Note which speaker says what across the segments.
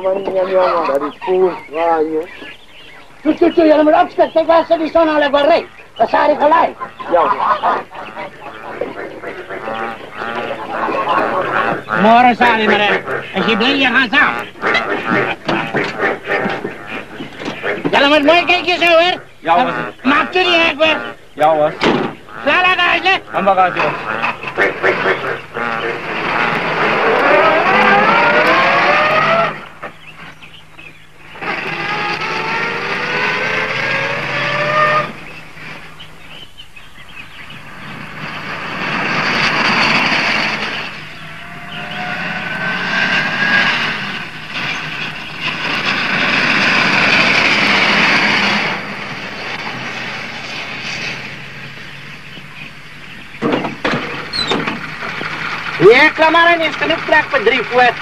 Speaker 1: maar niet aan jongen. Dat is goed, ja, joh.
Speaker 2: Toe, jullie moeten opstaan. Kijk, waar ze die zon al hebben bereikt. Dat is hij gelijk.
Speaker 1: Ja.
Speaker 2: Morgen, Sali, maar als je blij, je gaat samen. Jullie moeten mooi kijken zo, hè?
Speaker 3: Ja, hoor.
Speaker 2: Maak jullie hek weer.
Speaker 3: Ja, hoor.
Speaker 2: Klaar, hè?
Speaker 3: En bagage, hoor.
Speaker 2: Ja, klaar maar eens genoeg trek voor 3 voet.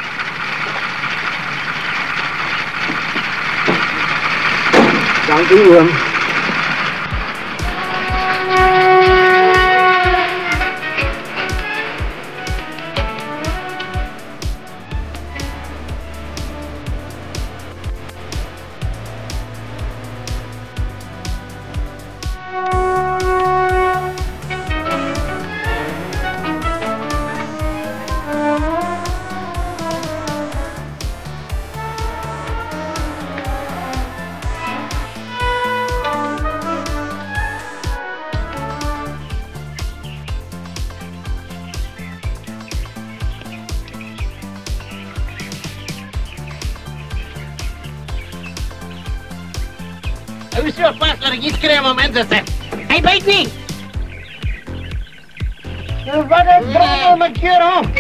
Speaker 1: Dank u, oom.
Speaker 2: Hoe is zo vast dat ik iets krijg om mensen te zeggen? Hij bijt niet. Wat een droom met keer om.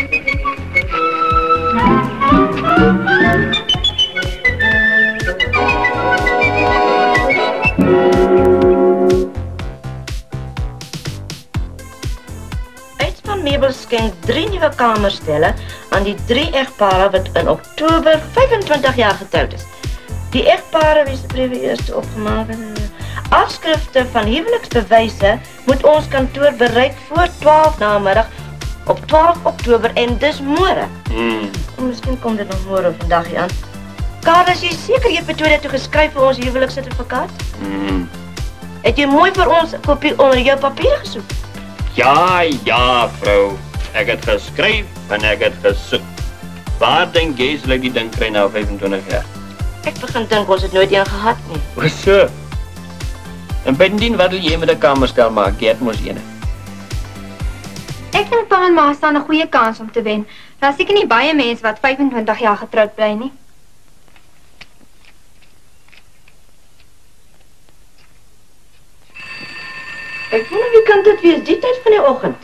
Speaker 4: Uitspan Meubels schenkt 3 nieuwe kamerstellen aan die 3 echtparen wat in oktober 25 jaar getrouwd is. Die echtparen wie se briewe eerst opgemaak het. Afskrifte van huweliksbewyse moet ons kantoor bereik voor 12 namiddag op 12 oktober en dis môre. Miskien kom dit nog môre of vandag hier aan. Karel, is jy seker jy het Pretoria toe geskryf vir ons huweliksertifikaat? Het jy mooi vir ons 'n kopie onder jou papiere gesoek?
Speaker 5: Ja, vrou. Ek het geskryf en ek het gesoek. Waar dink jy sal ek die ding kry na 25 jaar?
Speaker 4: Ek begin dink ons het nooit een gehad nie.
Speaker 5: O, so. En bindien, wat wil jy met 'n kamerstel maak? Jy het mos eene.
Speaker 6: Ek dink pa en ma staan 'n goeie kans om te wen. Daar seker nie baie mense wat 25 jaar getroud bly nie.
Speaker 4: Ek wonder wie kan dit wees die tyd van die oggend?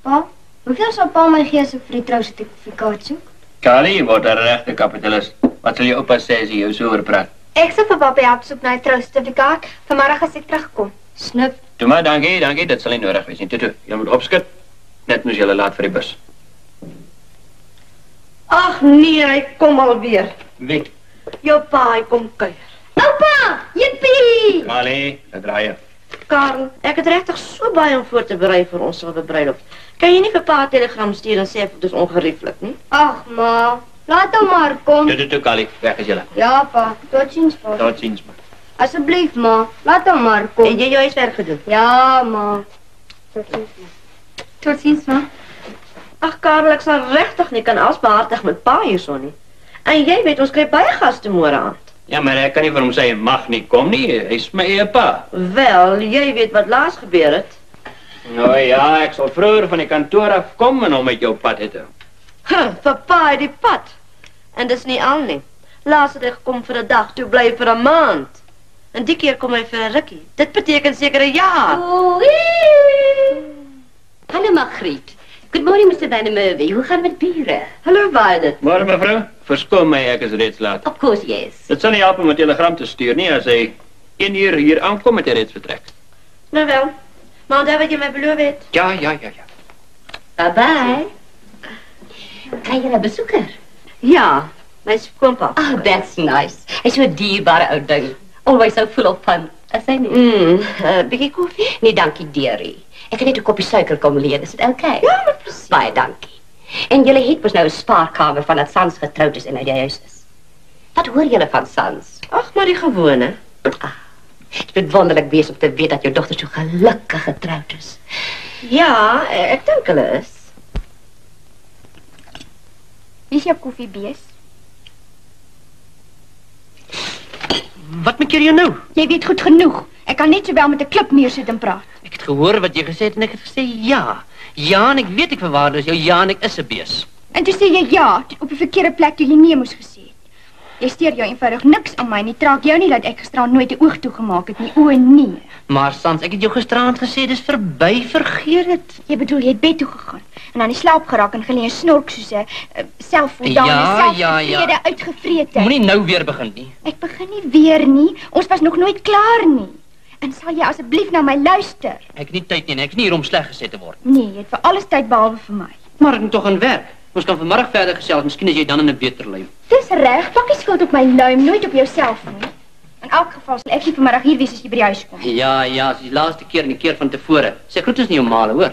Speaker 6: Pa, hoeveel sal pa my gee as ek vir die trousertifikaat soek?
Speaker 5: Kali, jy word 'n regte kapitalis. Wat sal jy oupa sê as jy jou so oorpraat?
Speaker 6: Ek sal vir papie help soek na 'n trousertifikaat. Vanmiddag as ek terugkom. Snip.
Speaker 5: Toe maar, dankie, dit sal nie nodig wees nie. Toe, jy moet opskit. Net moes jy laat vir die bus.
Speaker 4: Ag nee, hy kom alweer.
Speaker 5: Wie?
Speaker 4: Jou pa, hy kom kuier.
Speaker 6: Oupa, jippie!
Speaker 5: Kali, dit draai jy.
Speaker 4: Karel, ek het regtig so baie om voor te berei vir ons bruiloft. Kan jy nie vir pa 'n telegram stuur en sê dit is ongerieflik nie?
Speaker 6: Ag ma, laat hom maar kom.
Speaker 5: Toe, Kali, weg is julle.
Speaker 6: Ja pa, totsiens pa.
Speaker 5: Totsiens, man.
Speaker 6: Asseblief ma, laat hom maar kom.
Speaker 4: En jy jou huiswerk gedoen?
Speaker 6: Ja ma. Totsiens ma. Totsiens ma.
Speaker 4: Ag Karel, ek sal regtig nie kan alsbehartig met pa hierson nie. En jy weet ons kry baie gaste môre aand.
Speaker 5: Ja, maar ek kan nie vir hom sê hy mag nie kom nie. Hy's my eie pa.
Speaker 4: Wel, jy weet wat laas gebeur het.
Speaker 5: Nou ja, ek sal vroeër van die kantoor af kom en hom met jou pad het.
Speaker 4: Vir pa die pad. En dis nie al nie. Laas het hy gekom vir 'n dag, toe bly vir 'n maand. En die keer kom hy vir 'n rukkie. Dit beteken seker 'n jaar.
Speaker 7: Hallo Margriet. Good morning, Mr. Van der Merwe. Hoe gaan het met bure?
Speaker 4: Hallo Violet.
Speaker 5: Môre mevrou, verskoon my, ek is reeds laat.
Speaker 7: Of course, yes.
Speaker 5: Dit sal nie help om 'n telegram te stuur nie as hy 1 uur hier aankom met hy reeds vertrek.
Speaker 4: Nou wel. Maar onthou wat jy my beloof het.
Speaker 5: Ja.
Speaker 7: Bye-bye. Krijg je een bezoeker?
Speaker 4: Ja, my skoonpa.
Speaker 7: Oh, that's nice. Hy is so 'n dierbare ou ding. Always so full of fun. Is hy nie?
Speaker 4: Bietjie koffie?
Speaker 7: Nee, dankie, dearie. Ek het net 'n koppie suiker kom leen. Is dit okay?
Speaker 4: Ja, maar presies.
Speaker 7: Baie dankie. En julle het mos nou 'n spaarkamer vandat Sans getroud is en uit die huis is. Wat hoor julle van Sans?
Speaker 4: Ag, maar die gewone.
Speaker 7: Dit moet wonderlik wees om te weet dat jou dogter so gelukkig getroud is.
Speaker 4: Ja, ek dink hulle is.
Speaker 6: Wie is jou koffiebees?
Speaker 3: Wat maak jy nou?
Speaker 6: Jy weet goed genoeg. Ek kan net sowel met 'n klip neersit en praat.
Speaker 3: Ek het gehoor wat jy gesê het en ek het gesê ja. Ja, en ek weet ek verwaarloos jou. Ja, en ek is 'n bees.
Speaker 6: En toe sê jy ja, op die verkeerde plek toe jy nee moes gesê het. Jy steur jou eenvoudig niks aan my nie. Traak jou nie dat ek gisteraan nooit 'n oog toegemaak het nie. O nee.
Speaker 3: Maar Sans, ek het jou gisteraan gesê dis verby, vergeet dit.
Speaker 6: Jy bedoel jy het bed toe gegaan en aan die slaap geraak en geleë snork soos 'n selfvoldane, selftevrede, uitgevrete.
Speaker 3: Moenie nou weer begin nie.
Speaker 6: Ek begin nie weer nie. Ons was nog nooit klaar nie. En sal jy asseblief na my luister?
Speaker 3: Ek het nie tyd nie en ek is nie hier om sleg gesê te word.
Speaker 6: Nee, jy het vir alles tyd behalwe vir my.
Speaker 3: Maar ek moet tog aan werk. Ons kan vanmiddag verder gesels, miskien is jy dan in 'n beter luim.
Speaker 6: Dis reg, pak die skuld op my luim, nooit op jouself nie. In elk geval sal ek nie vanmiddag hier wees as jy by die huis kom.
Speaker 3: Ja, dis die laaste keer en die keer van tevore. Sê groet ons nie jou maale, hoor.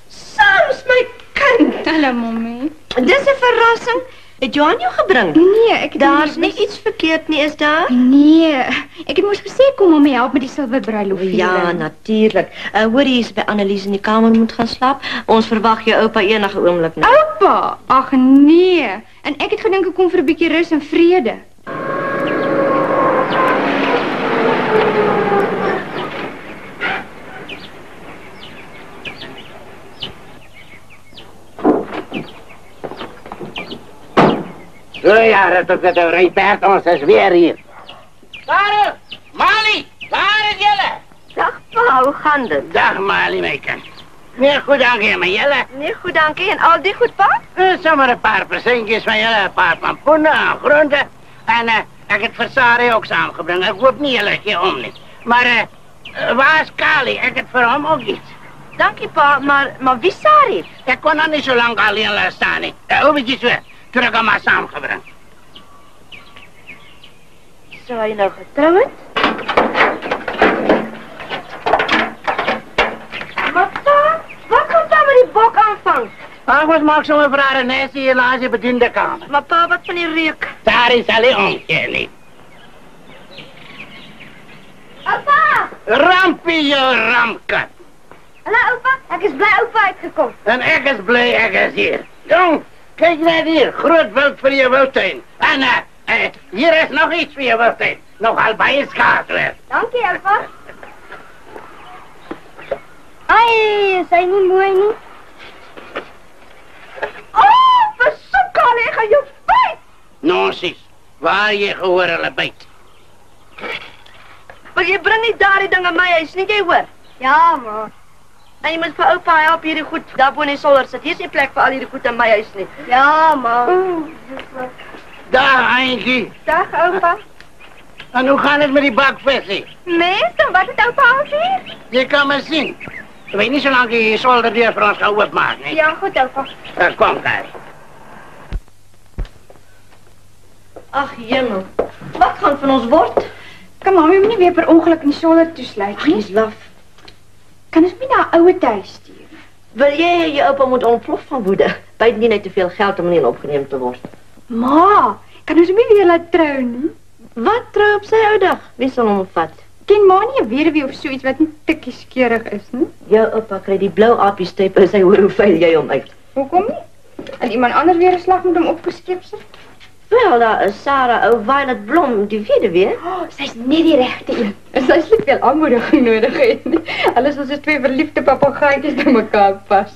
Speaker 4: Sans, my kind.
Speaker 6: Hallo, mommy.
Speaker 4: Dis 'n verrassing. Het Johan jou gebring?
Speaker 6: Nee, ek het
Speaker 4: Daar's nie iets verkeerd nie, is daar?
Speaker 6: Nee, ek het mos gesê kom om my help met die silwer bruiloft.
Speaker 4: Ja, natuurlik. Hoor jy is by Annelies in die kamer moet gaan slaap. Ons verwag jou oupa enige oomblik nou.
Speaker 6: Oupa? Ag nee. En ek het gedink ek kom vir 'n bietjie rus en vrede.
Speaker 2: So ja, dat op het rijpaard, ons is weer hier. Waar? Mali, waar is jullie?
Speaker 4: Dag pa, hoe gaan dit?
Speaker 2: Dag Mali, my kind. Nee, goed dankie, maar jullie?
Speaker 4: Nee, goed dankie. En al die goed pa?
Speaker 2: Sommer een paar persentjes van jullie, een paar pampoenen en groenten. En ik heb voor Sari ook samengebracht. Ik hoop niet jullie keer om niet. Maar waar is Kali? Ik heb voor hem ook iets.
Speaker 4: Dankie pa, maar wie Sari?
Speaker 2: Ik kon nog niet zo lang alleen laten staan. Hoe is het weer? Toen ik hem maar samengebracht.
Speaker 4: Zou hij nou getrouwd? Maar pa, wat komt dan met die bok aanvang?
Speaker 2: Anders maak zo'n vrouw een nest hier langs je bediende kamer.
Speaker 4: Maar pa, wat van die reuk?
Speaker 2: Daar is alleen ongeveer.
Speaker 6: Opa!
Speaker 2: Rampie, je ramkat.
Speaker 6: Hallo opa, ek is bly opa uitgekom.
Speaker 2: En ik is blij, ik is hier. Jong, kijk naar hier. Groot wild voor je wildtuin. En hier is nog iets voor je wildtuin. Nogal baie skaars weer.
Speaker 6: Dankie opa. Ai, is hy nie mooi nie?
Speaker 4: Oh, besoek Kali, ek gaan jou byt!
Speaker 2: Nonsies, waar je gehoor hulle byt.
Speaker 4: Maar jy bring nie daardie ding aan my huis nie, jy hoor?
Speaker 6: Ja, maar.
Speaker 4: En jy moet vir oupa help hierdie goed daar bo in die solder sit. Hier is nie plek vir al hierdie goed in my huis nie.
Speaker 6: Ja, maar.
Speaker 2: Daar, Eintjie.
Speaker 6: Dag oupa.
Speaker 2: En hoe gaat het met die bakvisie?
Speaker 6: Mense, wat het oupa al hier?
Speaker 2: Je kan me zien. Ik weet niet zo lang je je zolderdeur voor ons gaat opmaken. Nee?
Speaker 6: Ja, goed oupa.
Speaker 2: Kom, Kali.
Speaker 4: Ag, jemel. Wat gaan van ons word?
Speaker 6: Kan mami hom nie weer per ongeluk in die solder toesluit
Speaker 4: Ag,
Speaker 6: nie?
Speaker 4: jy's laf.
Speaker 6: Kan ons nie na 'n ouer huis stuur?
Speaker 4: Wil jy jou oupa moet ontplof van woede? Byt nie net te veel geld om nie opgeneem te word.
Speaker 6: Ma, kan ons hom nie weer laat trou nie?
Speaker 4: Wat trou op sy ou dag? Wie sal hom vat?
Speaker 6: Ken ma nie 'n weduwee of so iets wat nie tikkie skeurig is nie?
Speaker 4: Jou oupa kry die blou apies type en sy hoor hoe veil jy hom uit.
Speaker 6: Hoekom nie? En iemand anders weer 'n slag met hom opgeskep sit?
Speaker 4: Wel, daar is Sarah, ou Violet Blom, die weduwee.
Speaker 6: Oh, sy's net die regte een. En sy het veel aanmoediging nodig het nie. Alles was 'n twee verliefde papegaaitjies by mekaar pas.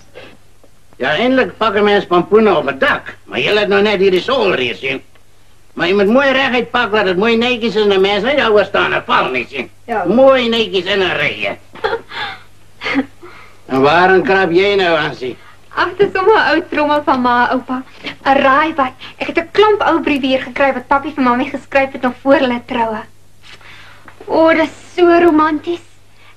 Speaker 2: Ja, eindelijk pakken mensen pampoenen op het dak. Maar jullie het nog net hier de zolder hier zien. Maar je moet mooi recht pakken dat het mooi netjes is en de mensen niet ouwe staan en vallen niet zien.
Speaker 6: Ja.
Speaker 2: Mooi netjes in een rij. En waar een krab jij nou aan zien?
Speaker 6: Ag, dis sommer 'n ou trommel van ma, oupa. 'n Raaibat. Ek het 'n klomp ou briewe hier gekry wat papi vir mami geskryf het nog voor hulle troue. O, dis so romanties.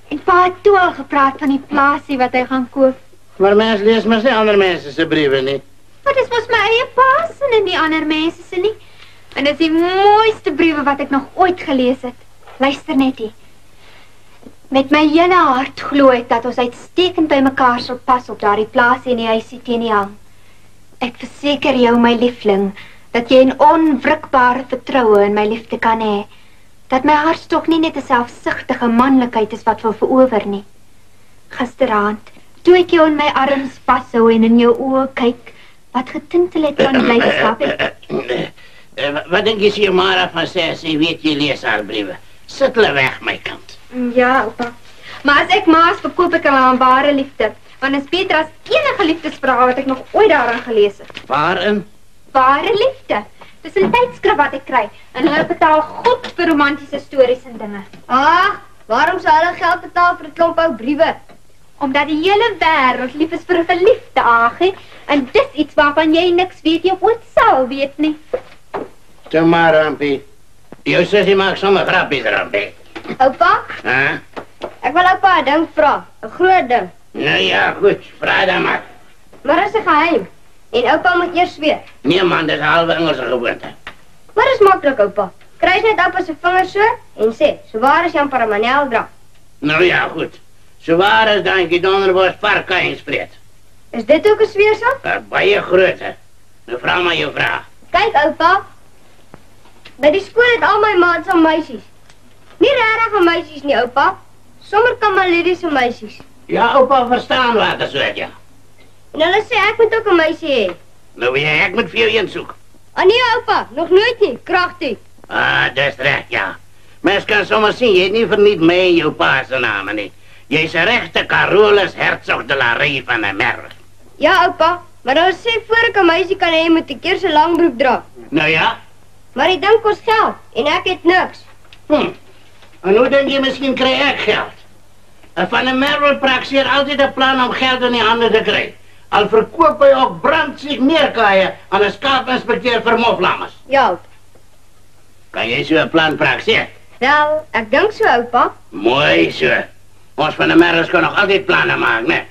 Speaker 6: En pa het toe al gepraat van die plaasie wat hy gaan koop.
Speaker 2: Maar mensen lezen maar zijn andere mensen zijn brieven niet.
Speaker 6: Wat is mos my eie pa se en nie ander mense se nie. En dit is die mooiste briewe wat ek nog ooit gelees het. Luister net hier. Met my hele hart glo ek dat ons uitstekend by mekaar sal pas op daardie plaas en die huisie teen die hang. Ek verseker jou, my liefling, dat jy 'n onwrikbare vertroue in my liefde kan hê. Dat my hartstog nie net 'n selfsugtige manlikheid is wat wil verower nie. Gisteraand, toe ek jou in my arms vashou en in jou oë kyk, wat getintel het van blydskap.
Speaker 2: Wat dink jy sy Mara van sê as sy weet jy lees haar briewe? Sit hulle weg my kant.
Speaker 6: Ja, oupa. Maar as ek maas verkoop ek aan ware liefde, want is beter as enige liefdesverhaal wat ek nog ooit daarin gelees het.
Speaker 2: Waarin?
Speaker 6: Ware liefde. Dis 'n tydskrif wat ek kry en hulle betaal goed vir romantiese stories en dinge.
Speaker 8: Waarom sou hulle geld betaal vir 'n klomp ou briewe?
Speaker 6: Omdat die hele wêreld lief is vir 'n verliefde, Agie, en dis iets waarvan jy niks weet jy ooit sal weet nie.
Speaker 2: Toe maar, Rampie. Jou sussie maak sommer grappies, Rampie.
Speaker 8: Oupa,
Speaker 2: Huh?
Speaker 8: ek wil oupa 'n ding vra, 'n groot ding.
Speaker 2: Nou ja, goed, vra dan maar.
Speaker 8: Maar is 'n geheim en oupa moet eers weet.
Speaker 2: Nee man, dit is 'n halwe Engelse gewoonte.
Speaker 8: Maar is maklik, oupa. Kry net oupa se vingers so en sê, "So waar is Jan Paramanel dra?"
Speaker 2: Nou ja, goed. So waar is dankie Donderbos parka inspreek.
Speaker 8: Is dit ook 'n sweersel?
Speaker 2: Baie groot, hè. Nou vra maar jou vraag.
Speaker 8: Kyk, oupa. By die skool het al my maats al meisies. Nie regtig meisies nie, oupa. Sommer kamalediese meisies.
Speaker 2: Ja, oupa, verstaan wat is dit, ja.
Speaker 8: En hulle sê ek moet ook 'n meisie hê.
Speaker 2: Nou wil jy, ek moet vir jou een soek.
Speaker 8: Nee, oupa, nog nooit nie. Kragtig.
Speaker 2: Dis reg, ja. Mens kan sommer sien, jy het nie verniet my en jou pa se name nie. Jy's 'n regte Carolus Herzog de la Rey van 'n Merwe.
Speaker 8: Ja, oupa, maar hulle sê voor ek 'n meisie kan hê, moet ek eers 'n lang broek dra.
Speaker 2: Nou ja.
Speaker 8: Maar die ding kos geld en ek het niks.
Speaker 2: En hoe denk je misschien krijg ik geld? En van een Merwe praktiseert altijd een plan om geld in die handen te krijgen. Al verkoop je ook brandziek meerkaaien aan een skaafinspecteur voor moflammers.
Speaker 8: Ja.
Speaker 2: Kan jij zo'n plan praktisen?
Speaker 8: Wel, ek dink so, oupa.
Speaker 2: Mooi zo. Ons van de Merwes kan nog altijd plannen maken, né?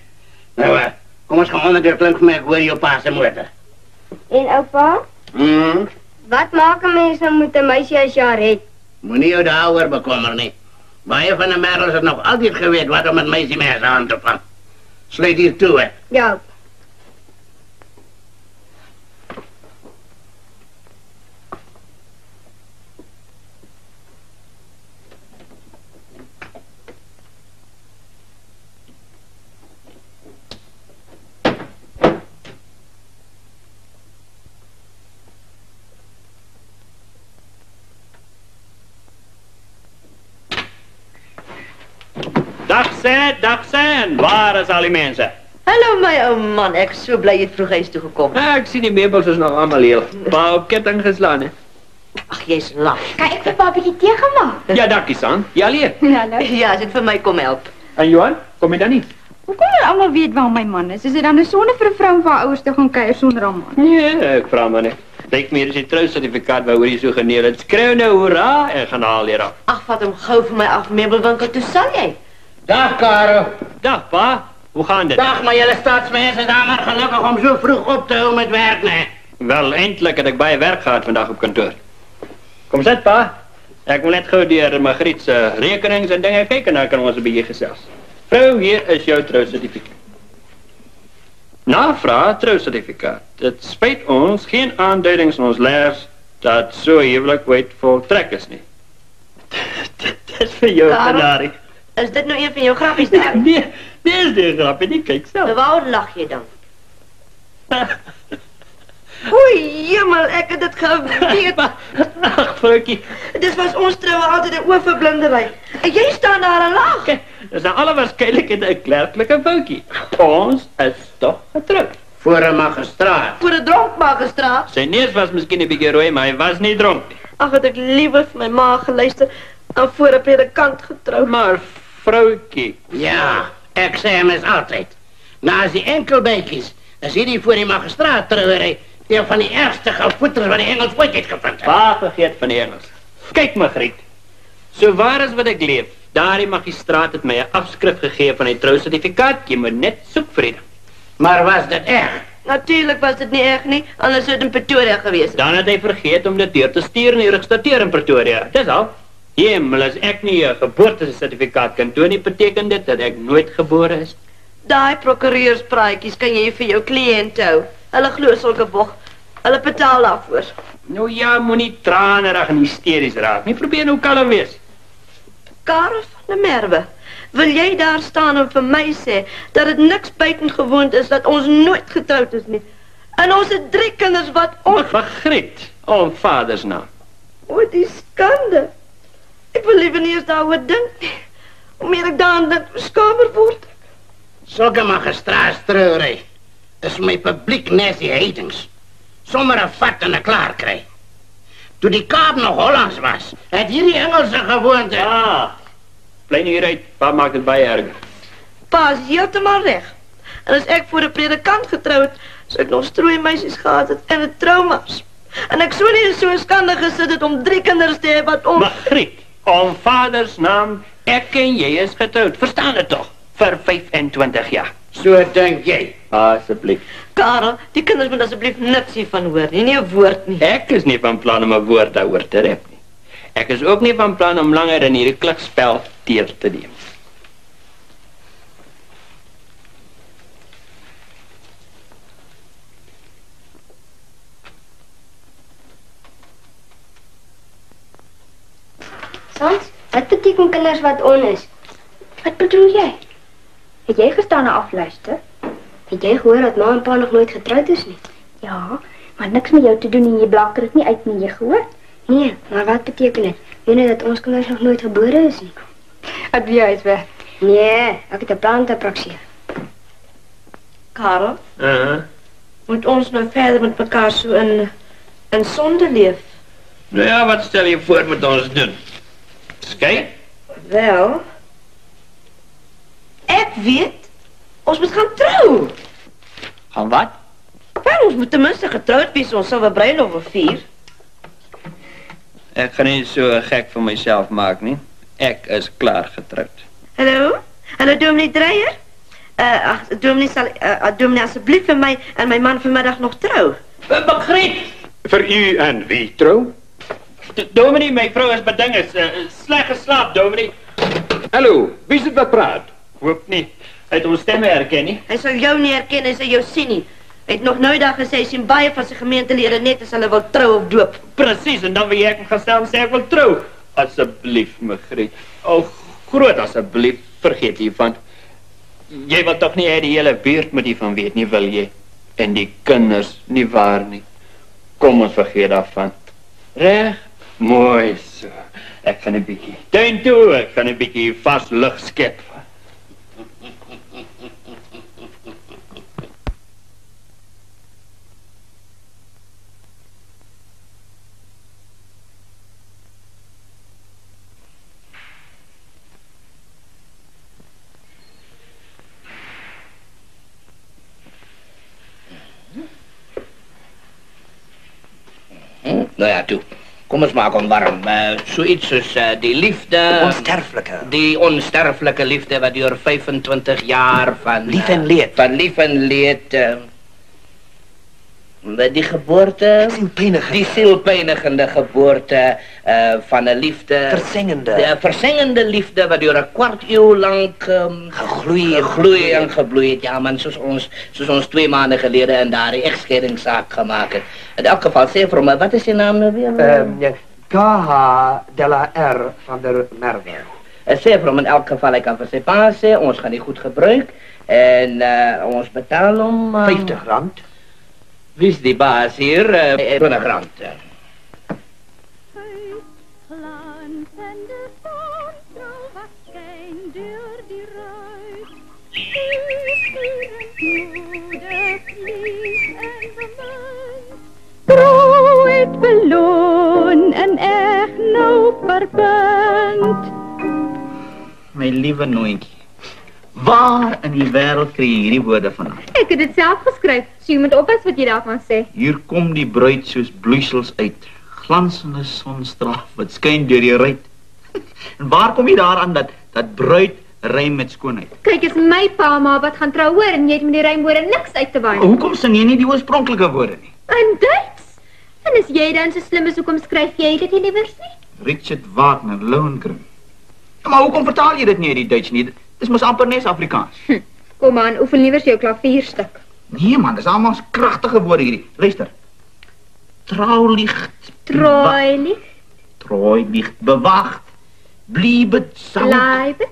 Speaker 2: Nou, kom eens gaan onder de klink van mij, ik hoor je pa zijn moeder.
Speaker 8: En oupa? Wat maak 'n mens nou met 'n meisie as jy haar het?
Speaker 2: Moenie jou daaroor bekommer nie. Baie van de Merwes het nog altijd geweet wat om met meisie mensen aan te vangen. Sluit hier toe, hè.
Speaker 8: Ja.
Speaker 5: Dag Sen, waar is al die mense?
Speaker 4: Hallo my ou man, ek is so bly jy het vroeg huis toe gekom.
Speaker 5: Ek sien die meubels is nog allemaal heel. Maar op ketting geslaan, hè?
Speaker 4: Ag, jy's laf.
Speaker 6: Kan ek vir pa 'n bietjie tee gemaak?
Speaker 5: Ja, dankie San. Ja, leer.
Speaker 6: Hallo.
Speaker 4: Ja, as dit vir my kom help.
Speaker 5: En Johan, kom jy dan nie?
Speaker 9: Hoe kon hulle almal weet waar my man is? Is dit dan 'n sonde vir 'n vrou om vir haar ouers te gaan kuier sonder haar man?
Speaker 5: Nee, ek vra maar net. Lyk meer as die trousertifikaat waaroor jy so geneel het. Skreeu nou hoera en gaan haal hier af.
Speaker 4: Ag, vat hom gou vir my af, meubelwinkel toe sal jy.
Speaker 2: Dag, Karel.
Speaker 5: Dag pa, hoe gaan dit?
Speaker 2: Dag, maar jullie staatsmensen is daar maar gelukkig om zo vroeg op te houden met werk, nee.
Speaker 5: Wel, eindelijk heb ik baie werk gehad vandaag op kantoor. Kom zet pa. Ik wil net gauw die Margriet's rekenings en dingen kijken, dan kan ons een beetje gezels. Vrouw, hier is jouw trouwcertificaat. Navraag trouwcertificaat. Het spijt ons, geen aanduiding van ons leers dat zo huwelijk ooit voltrek is niet. Dat is voor jou, Kanarie.
Speaker 4: Is dit nou een van jou grappies daar?
Speaker 5: Nee, dit is die grapje, die kijk zelf.
Speaker 4: Waar lach jy dan? Oei, jemmel, ek het dit geweet.
Speaker 5: Ach, vrouwtjie.
Speaker 4: Dit was ons trouwe altyd 'n oorverblindery. En jy staan daar en lag.
Speaker 5: Kijk, dat is naar alle waarschijnlijkheid een klerkelijke vrouwtjie. Ons is toch getrouwd.
Speaker 2: Voor een magistraat.
Speaker 4: Voor 'n dronkmagistraat.
Speaker 5: Zijn neus was misschien een beetje rooi, maar hij was niet dronken.
Speaker 4: Ag, het ek liever vir my ma geluister en voor 'n predikant getroud.
Speaker 5: Maar vrouwtjie.
Speaker 2: Ja, ik zei hem eens altijd. Na die enkelbeetjes, dan zie je voor die magistraat trouwerij. Die van die ergste gevoeters waar die Engels ooit heeft gevonden.
Speaker 5: Pa vergeet van Engels. Kijk Margriet. Zo waar als wat ik leef, daar die magistraat het mij een afschrift gegeven van een trouwcertificaat. Je moet net zoek vrede.
Speaker 2: Maar was dat echt?
Speaker 4: Natuurlijk was dit nie erg nie, anders sou dit in Pretoria gewees.
Speaker 5: Dan het hy vergeet om dit deur te stuur in die registrateur in Pretoria. Dis al. Hemel, as ek nie 'n geboortesertifikaat kan toon nie, beteken dit dat ek nooit gebore is.
Speaker 4: Daai prokureurspraatjies kan jy vir jou kliënte hou. Hulle glo sulke bog. Hulle betaal daarvoor.
Speaker 5: Nou ja, moenie tranerig en hysteries raak nie. Probeer nou kalm wees.
Speaker 4: Karel van der Merwe, wil jy daar staan en vir my sê dat dit niks buitengewoon is dat ons nooit getroud is nie? En ons het 3 kinders wat
Speaker 5: Margriet, om vaders naam.
Speaker 4: O, die skande. Ek wil liever nie eens daaroor dink nie. Hoe meer ek daaraan dink, hoe skamer word ek.
Speaker 2: Sulke magistraatstrouery is my publiek nes die heidings. Sommer 'n vat en 'n klaar kry. Toe die Kaap nog Hollands was, het hierdie Engelse gewoonte.
Speaker 5: Bly nie hieruit, pa maak dit baie erger.
Speaker 4: Pa is heeltemal reg. En as ek voor 'n predikant getroud, sou ek nog strooi meisies gehad het en 'n trauma's. En ek sou nie so skande gesit het om 3 kinders te hê wat
Speaker 5: Margriet, om vaders naam, ek en jy is getroud. Verstaan dit tog? Vir 25 jaar.
Speaker 2: So dink jy.
Speaker 5: Asseblief.
Speaker 4: Karel, die kinders moet asseblief niks hiervan hoor nie, nie 'n woord nie.
Speaker 5: Ek is nie van plan om 'n woord daaroor te rep nie. Ek is ook nie van plan om langer in hierdie klikspel deel te neem.
Speaker 8: Sans, wat beteken kinders wat on is?
Speaker 9: Wat bedoel jy?
Speaker 8: Het jy gestaan en afluister? Het jy gehoor dat ma en pa nog nooit getroud is nie?
Speaker 9: Ja, maar niks met jou te doen en jy blaker dit nie uit nie, jy gehoor?
Speaker 8: Nee, maar wat beteken dit? Weet jy dat ons kinders nog nooit gebore is nie?
Speaker 9: Het wie huis weg?
Speaker 8: Nee, ek het 'n plan te praktiseer.
Speaker 4: Karel, moet ons nou verder met mekaar so in sonde leef?
Speaker 5: Nou ja, wat stel je voor met ons doen? Skei?
Speaker 4: Wel, ek weet, ons moet gaan trou.
Speaker 5: Gaan wat?
Speaker 4: Wel, ons moet ten minste getrouwd wees, ons sal 'n bruiloft vier.
Speaker 5: Ek gaan nie so gek van myself maak nie. Ek is klaar getroud.
Speaker 4: Hallo? Hallo, dominee Dreyer? Dominee sal, dominee asseblief vir my en my man vanmiddag nog trou.
Speaker 5: Margriet!
Speaker 1: Vir u en wie trou?
Speaker 5: Dominee, my vrou is beding, is sleg geslaap, dominee.
Speaker 1: Hallo, wie is dit wat praat?
Speaker 5: Hoop nie. Hy het ons stemme herken nie.
Speaker 4: Hy sal jou nie herken, hy sal jou sien nie. Hy het nog nooit daar gesê, hy sien baie van sy gemeentelede net as hulle wil trou of doop.
Speaker 5: Presies, en dan wil ek gaan staan en sê ek wil trou. Asseblief, Margriet. O, groot asseblief, vergeet hiervan. Jy wil toch nie hê die hele buurt moet hiervan weet nie, wil jy? En die kinders, nie waar nie. Kom ons vergeet daarvan. Reg? Mooi so. Ek gaan 'n bietjie tuin toe, ek gaan 'n bietjie vars lug skep.
Speaker 2: Nou ja, toe. Kom ons maak hom warm. Zoiets soos die liefde...
Speaker 3: Onsterflike.
Speaker 2: Die onsterflike liefde wat deur 25 jaar van...
Speaker 3: Lief en leed.
Speaker 2: Van lief en leed... die geboorte... Die zielpijnigende geboorte van een liefde...
Speaker 3: Versengende.
Speaker 2: De versengende liefde wat deur 'n kwart eeuw lang... Gegloei en gebloei het. Ja man, soos ons 2 maanden gelede in daardie echtscheidingszaak gemaakt het. In elk geval, sê vir my, wat is je naam nou weer?
Speaker 3: K.H. de la R. van der Merwe.
Speaker 2: Sê vir hom in elk geval, ek kan vir sy pa sê, ons gaan die goed gebruik. En ons betaal om...
Speaker 3: R50.
Speaker 2: Wie is die baas hier? 20 rand.
Speaker 9: Trouw het beloon en echt nou verbind.
Speaker 10: My liewe nooitjie, waar in die wêreld kry jy hierdie woorde vandaan?
Speaker 6: Ek het dit self geskryf, so jy moet oppas wat jy daarvan sê.
Speaker 10: Hier kom die bruid soos bloeisels uit, glansende sonstraal wat skyn deur die ruit. En waar kom jy daaraan dat bruid Rym met skoonheid.
Speaker 6: Kyk, is my pa maar wat gaan trou hoor en jy het met die rymwoorde niks uit te waai.
Speaker 10: Hoekom sing jy nie die oorspronklike woorde nie?
Speaker 6: In Duits? En is jy dan so slim as hoekom skryf jy dit nie liewers nie?
Speaker 10: Richard Wagner, Lohengrin. Maar hoekom vertaal jy dit nie uit die Duits nie? Dis mos amper nes Afrikaans.
Speaker 6: Kom aan, oefen liewers jou klavierstuk.
Speaker 10: Nee man, dis allemaal kragtige woorde hierdie. Luister. Traulicht.
Speaker 6: Treulicht.
Speaker 10: Treulicht bewacht. Bliebet Sauk.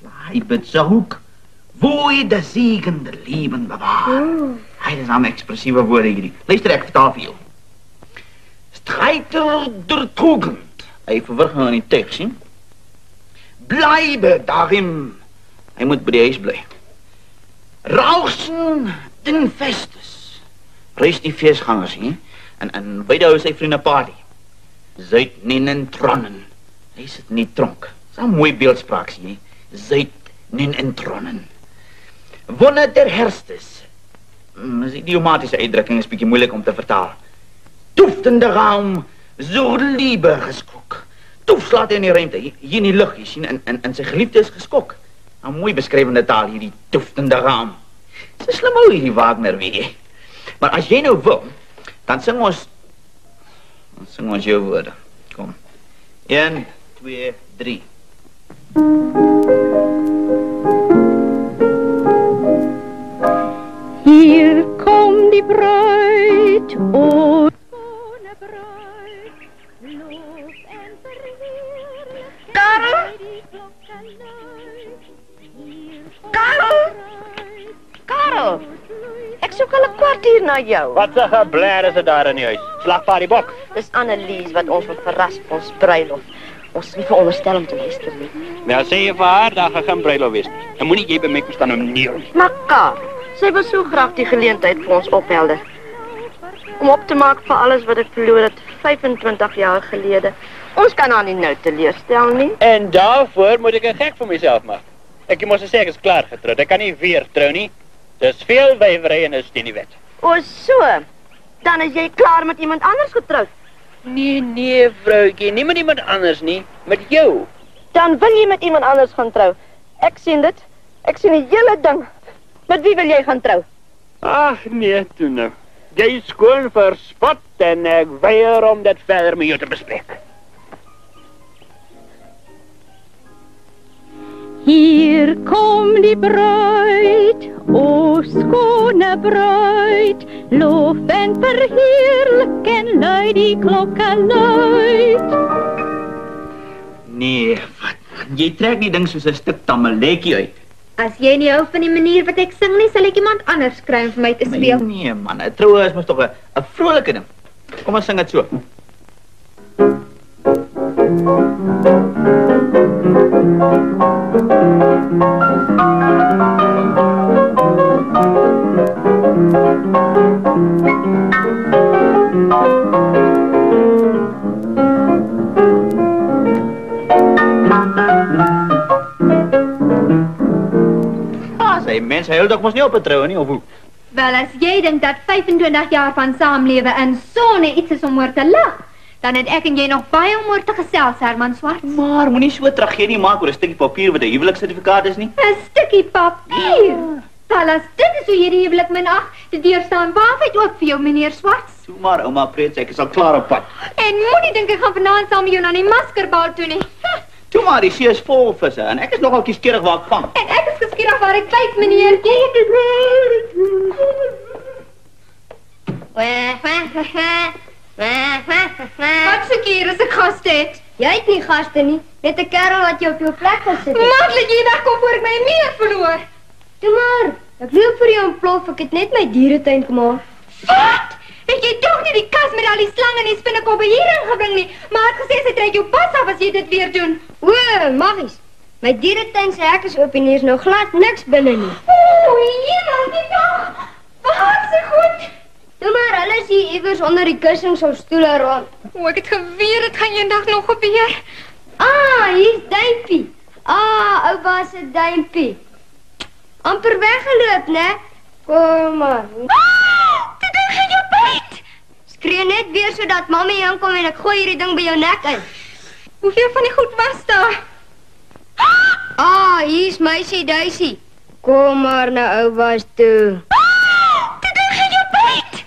Speaker 10: Bleibet Sauk. Wo je de zegende leven bewaart. Hy, dis allemaal expressieve woorde hierdie. Luister, ek vertaal vir jou. Streiter der Tugend. Hy verwrig nou in die tekst, sien? Bleibe daarin. Hy moet by die huis bly. Rauchen den Festes. Reis die feestgangers, he? En beide hou sy vriende party. Zuid en tronnen. Hy sit nie tronk. Dis 'n mooi beeldspraak, sien jy? Zuid en tronnen. Wonne der Herstes. Die idiomatische uitdrukking is bietjie moeilik om te vertaal. Duftende raam, zur Liebe geskok. Toef slaat hy in die ruimte, hier in die lug, jy sien, en sy geliefde is geskok. 'n mooi beskrywende taal, hierdie duftende raam. Dis 'n slim ou hierdie Wagner, weet jy. Maar as jy nou wil, dan sing ons jou woorde. Kom. 1, 2, 3.
Speaker 11: Hier kom die bruid, o schone bruid, lof en verheerlijk.
Speaker 4: Karel! Karel! Ek soek al 'n kwartier na jou.
Speaker 5: Wat 'n gebler is dit daar in die huis? Slag pa die bok.
Speaker 4: Dis Annelies wat ons wil verras vir ons bruilof. Ons is nie veronderstel om te luister nie.
Speaker 5: Maar sê jy vir haar, daar gaan geen bruilof wees nie. En moenie jy by my kom staan om neer nie.
Speaker 4: Maar Karel, sy wil so graag die geleentheid vir ons ophelder. Om op te maak vir alles wat ek verloor het 25 jaar gelede. Ons kan haar nie nou teleurstel nie.
Speaker 5: En daarvoor moet ek 'n gek vir myself maak. Ek moet sê ek is klaar getroud. Ek kan nie weer trou nie. Dis veel wywery en is teen die wet.
Speaker 4: O, so. Dan is jy klaar met iemand anders getroud.
Speaker 5: Nee, vrouwtjie, nie met iemand anders nie, met jou.
Speaker 4: Dan wil jy met iemand anders gaan trou. Ek sien dit. Ek sien die hele ding. Met wie wil jy gaan trou?
Speaker 5: Ag nee, toe nou. Jy is skoon verspot en ek weier om dit verder met jou te bespreek.
Speaker 11: Hier kom die bruid, o skone bruid, lof en verheerlik en luid die klokke luid.
Speaker 10: Nee, wat? Jy trek die ding soos 'n stuk tammeletjie uit.
Speaker 6: As jy nie hou van die manier wat ek sing nie, sal ek iemand anders kry om vir my te speel.
Speaker 10: Nee man, 'n troue is mos tog 'n vrolike ding. Kom ons sing dit so. Sy mens, hy hou toch mos nie op 'n troue nie, of hoe?
Speaker 6: Wel, as jy dink dat 25 jaar van saamlewe in sonne iets is om oor te lag, dan het ek en jy nog baie om oor te gesels, Herman Swart.
Speaker 10: Maar moenie so 'n tragedie maak oor 'n stukkie papier wat 'n huweliksertifikaat is nie.
Speaker 6: 'n Stukkie papier? Wel, as dit is hoe jy die huwelik minag, die deur staan waafheid oop vir jou, meneer Swart.
Speaker 10: Toe maar, ouma Preets, ek is al klaar op pad.
Speaker 6: En moenie dink ek gaan vanaand saam met jou na die maskerbal toe nie.
Speaker 10: Toe maar, die see is vol visse en ek is nogal kieskeurig waar ek vang.
Speaker 6: En ek is geskiedig waar ek kyk, meneertjie. Wat soek hier as ek gaste het?
Speaker 8: Jy het nie gaste nie, net 'n kerel wat jy op jou plek gesit het.
Speaker 6: Maar laat jy wegkom voor ek my meer verloor.
Speaker 8: Toe maar, ek loop vir jou en plof, ek het net my dieretuin gemaak.
Speaker 6: Wat? Het jy toch nie die kas met al die slang en die spinnekoppe hierin gebring nie, maar het gesê sy trek jou pas af as jy dit weer doen.
Speaker 8: O, magies. My dieretuin se hek is oop en hier is nou glad niks binne nie.
Speaker 6: O, jemel, die dag. Wat se goed.
Speaker 8: Toe maar, hulle is hier iewers onder die kussings of stoele rond.
Speaker 6: O, ek het geweet dit gaan eendag nog gebeur.
Speaker 8: Ah, hier's Duimpie. Ah, oupa se Duimpie. Amper weggeloop, né? Kom maar.
Speaker 6: Dit ding gaan jou byt.
Speaker 8: Skree net weer sodat mamma aankom en ek gooi hierdie ding by jou nek in.
Speaker 6: Hoeveel van die goed was daar?
Speaker 8: Ah, hier's meisie Daisy. Kom maar na oupas toe.
Speaker 4: Dit ding gaan jou byt!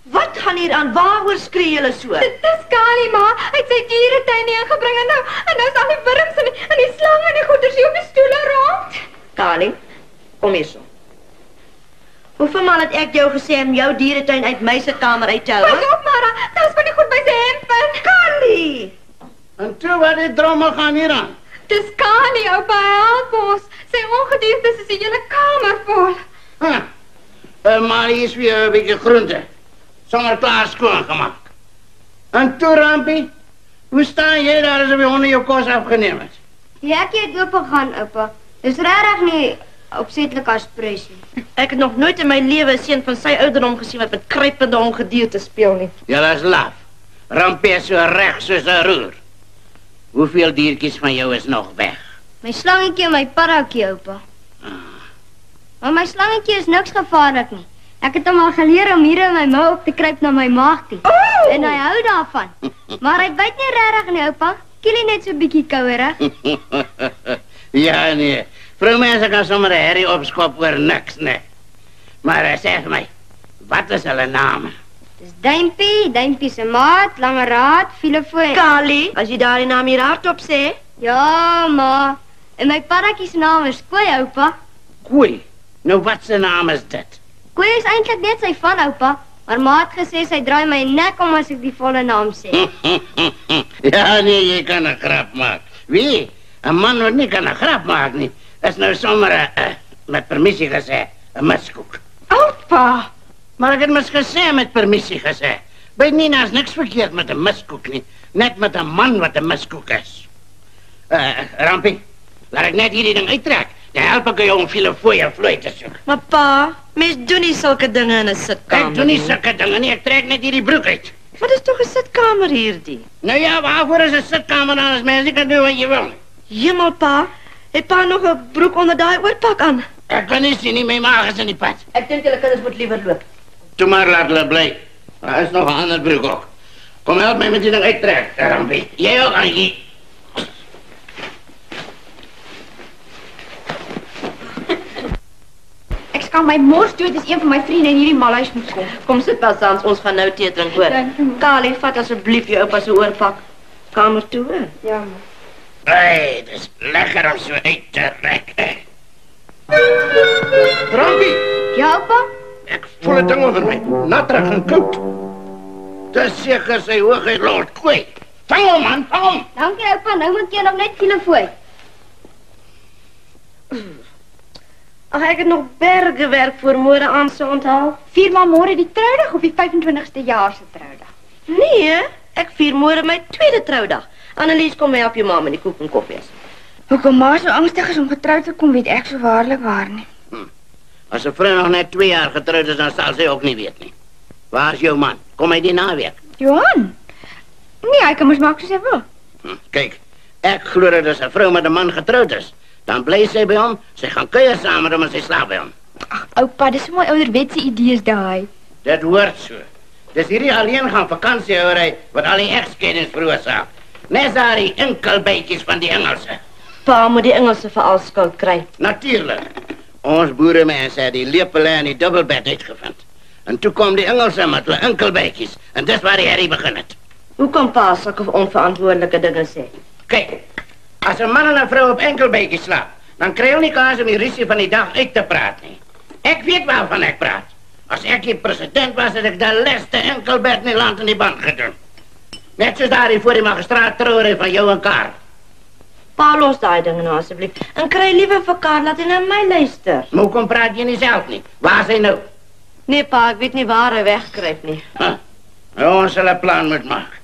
Speaker 4: Wat gaan hier aan? Waaroor skree julle so?
Speaker 6: Dis Kali, ma. Hy het sy dieretuin ingebring en nou is al die wurms en die slange en die goeders hier op die stoele rond.
Speaker 4: Kali, kom hier so. Hoeveel maal het ek jou gesê om jou dieretuin uit my se kamer uit te hou?
Speaker 6: Pas op, Mara. Daar's van die goed by sy hemp in.
Speaker 4: Kali!
Speaker 2: En toe wat die drommel gaan hier aan?
Speaker 6: Dis Kali, oupa, help ons. Sy ongedierte is die hele kamer vol.
Speaker 2: Maar hier is weer 'n bietjie groente. Sommer klaar skoongemaak. En toe, Rampie, hoe staan jy daar asof die honde jou kos afgeneem het?
Speaker 8: Die hekkie het oopgegaan, oupa. Dis regtig nie opsetlik as pres nie.
Speaker 4: Ek het nog nooit in my lewe 'n seun van sy ouderdom gesien wat met kruipende ongedierte speel nie.
Speaker 2: Julle is laf. Rampie is so reg soos 'n roer. Hoeveel diertjies van jou is nog weg?
Speaker 8: My slangetjie en my paddatjie, oupa. Maar my slangetjie is niks gevaarlik nie. Ek het hom al geleer om hier in my mou op te kruip na my maagtie. En hy hou daarvan. Maar hy byt nie regtig nie, oupa. Kielie net so bietjie kouerig.
Speaker 2: Ja, nee. Vroumense kan sommer 'n herrie opskop oor niks, nee. Maar sê vir my, wat is hulle name?
Speaker 8: Dis Duimpie se maat, Langeraad, Filefoe.
Speaker 4: Kali, as jy daardie naam hier hardop sê.
Speaker 8: Ja, ma. En my paddatjie se naam is Koei, oupa.
Speaker 2: Koei? Nou wat se naam is dit?
Speaker 8: Koei is eintlik net sy van, oupa. Maar ma het gesê sy draai my nek om as ek die volle naam sê.
Speaker 2: Ja, nee, jy kan 'n grap maak. Wie? 'n man wat nie kan 'n grap maak nie. Is nou sommer met permissie gesê, 'n miskoek.
Speaker 6: Oupa!
Speaker 2: Maar ek het mis gesê met permissie gesê. By Nina is niks verkeerd met 'n miskoek nie. Net met 'n man wat 'n miskoek is. Rampie, laat ek net hierdie ding uittrek. Dan help ek jou om Filefoe vloei te soek.
Speaker 4: Maar pa, mens doen nie sulke dinge in 'n sitkamer.
Speaker 2: Ek doen nie sulke dinge nie, ek trek net hierdie broek uit.
Speaker 4: Maar dis tog 'n sitkamer hierdie.
Speaker 2: Nou ja, waarvoor is 'n sitkamer dan as mens nie kan doen wat jy wil?
Speaker 4: Hemel, pa. Het pa nog 'n broek onder daai oorpak aan?
Speaker 2: Ek kan nie sien nie, my maag is in die pad.
Speaker 4: Ek dink julle kinders moet liewer loop.
Speaker 2: Toe maar laat hulle bly. Daar is nog 'n ander broek ook. Kom help my met die ding uittrek, Rampie. Jy ook, Angie.
Speaker 9: Ek kan my mors dood as een van my vriende in hierdie malhuis moet kom.
Speaker 4: Kom sit pas dans, ons gaan nou tee drink, hoor. Kali, vat asseblief jou oupa se oorpak. Kamer toe, hoor.
Speaker 8: Ja, ma.
Speaker 2: Hey, dis lekker om so uit te rek. Rampie!
Speaker 8: Ja, oupa?
Speaker 2: Ek voel 'n ding onder my. Natterig en koud. Dis seker sy hoogheid Lord Koei. Vang hom, man, vang hom!
Speaker 8: Dankie, oupa. Nou moet jy nog net Filefoe.
Speaker 4: Ag, ek het nog berge werk voor môre aan se onthaal.
Speaker 9: Vier maar môre die troudag of die 25ste jaar se troudag?
Speaker 4: Nee, ek vier môre my tweede troudag. Annelies, kom help jou ma met die koek en koffie.
Speaker 9: Hoekom ma so angstig is om getroud te kom, weet ek so waarlik waar nie.
Speaker 2: As 'n vrou nog net 2 jaar getroud is, dan sal sy ook nie weet nie. Waar is jou man? Kom hy die naweek?
Speaker 9: Johan? Nee, hy kan mos maak soos hy wil.
Speaker 2: Kyk, ek glo dat as 'n vrou met 'n man getroud is, dan bly sy by hom, sy gaan kuier saam met hom en sy slaap by hom.
Speaker 9: Ag, oupa, dis so mooi ouderwetse idees daai.
Speaker 2: Dit hoort so. Dis hierdie alleen gaan vakansiehouery wat al die egskeidings veroorsaak. Nes daar die enkelbytjies van die Engelse.
Speaker 4: Pa moet die Engelse veral skuld kry.
Speaker 2: Natuurlik. Ons boeremense het die lepele en die dubbelbed uitgevind. En toe kom die Engelse met hulle enkelbytjies en dis waar die herrie begin het.
Speaker 4: Hoekom pa sulke onverantwoordelike dinge sê?
Speaker 2: Kyk, as 'n man en 'n vrou op enkelbytjies slaap, dan kry hulle nie kans om die rusie van die dag uit te praat nie. Ek weet waarvan ek praat. As ek die president was, het ek die leste enkelbed in die land in die band gedoen. Net soos daar voor die magistraat trouwery van jou en Karl.
Speaker 4: Pa, los daai dinge nou asseblief. En kry liewer vir Karl dat hy na my luister.
Speaker 2: Maar hoekom praat jy nie self nie? Waar is hy nou?
Speaker 4: Nee, pa, ek weet nie waar hy wegkruip nie.
Speaker 2: Ons sal 'n plan moet maak.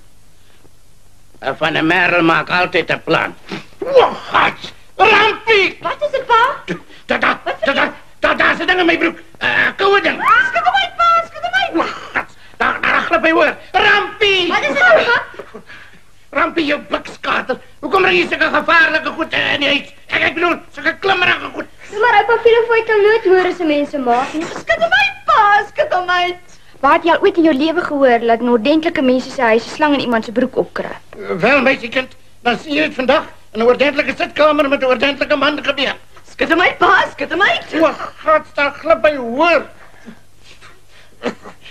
Speaker 2: Van 'n Merel maak altyd 'n plan. Wat? Rampie!
Speaker 4: Wat is dit, pa?
Speaker 2: Daar is 'n ding in my broek. Koue ding.
Speaker 4: Skud hom uit, pa, skud hom uit.
Speaker 2: Daar glip hy hoor. Rampie!
Speaker 4: Wat is dit, pa?
Speaker 2: Rampie, jou blikskater. Hoekom bring jy sulke gevaarlike goed in die huis? Ek bedoel, sulke klimmerige goed.
Speaker 8: Maar oupa Filefoe kan nooit hoor as 'n mens se maag nie.
Speaker 4: Skud hom uit, pa, skud hom uit.
Speaker 9: Waar het jy al ooit in jou lewe gehoor dat ordentlike mense se huise slang in iemand se broek opkruip?
Speaker 2: Wel, meisiekind, dan sien jy dit vandag. In 'n ordentlijke sitkamer met 'n ordentlijke man gebeur.
Speaker 4: Skud hom uit, pa, skud hom uit.
Speaker 2: O, gatsdag, glip by hoor.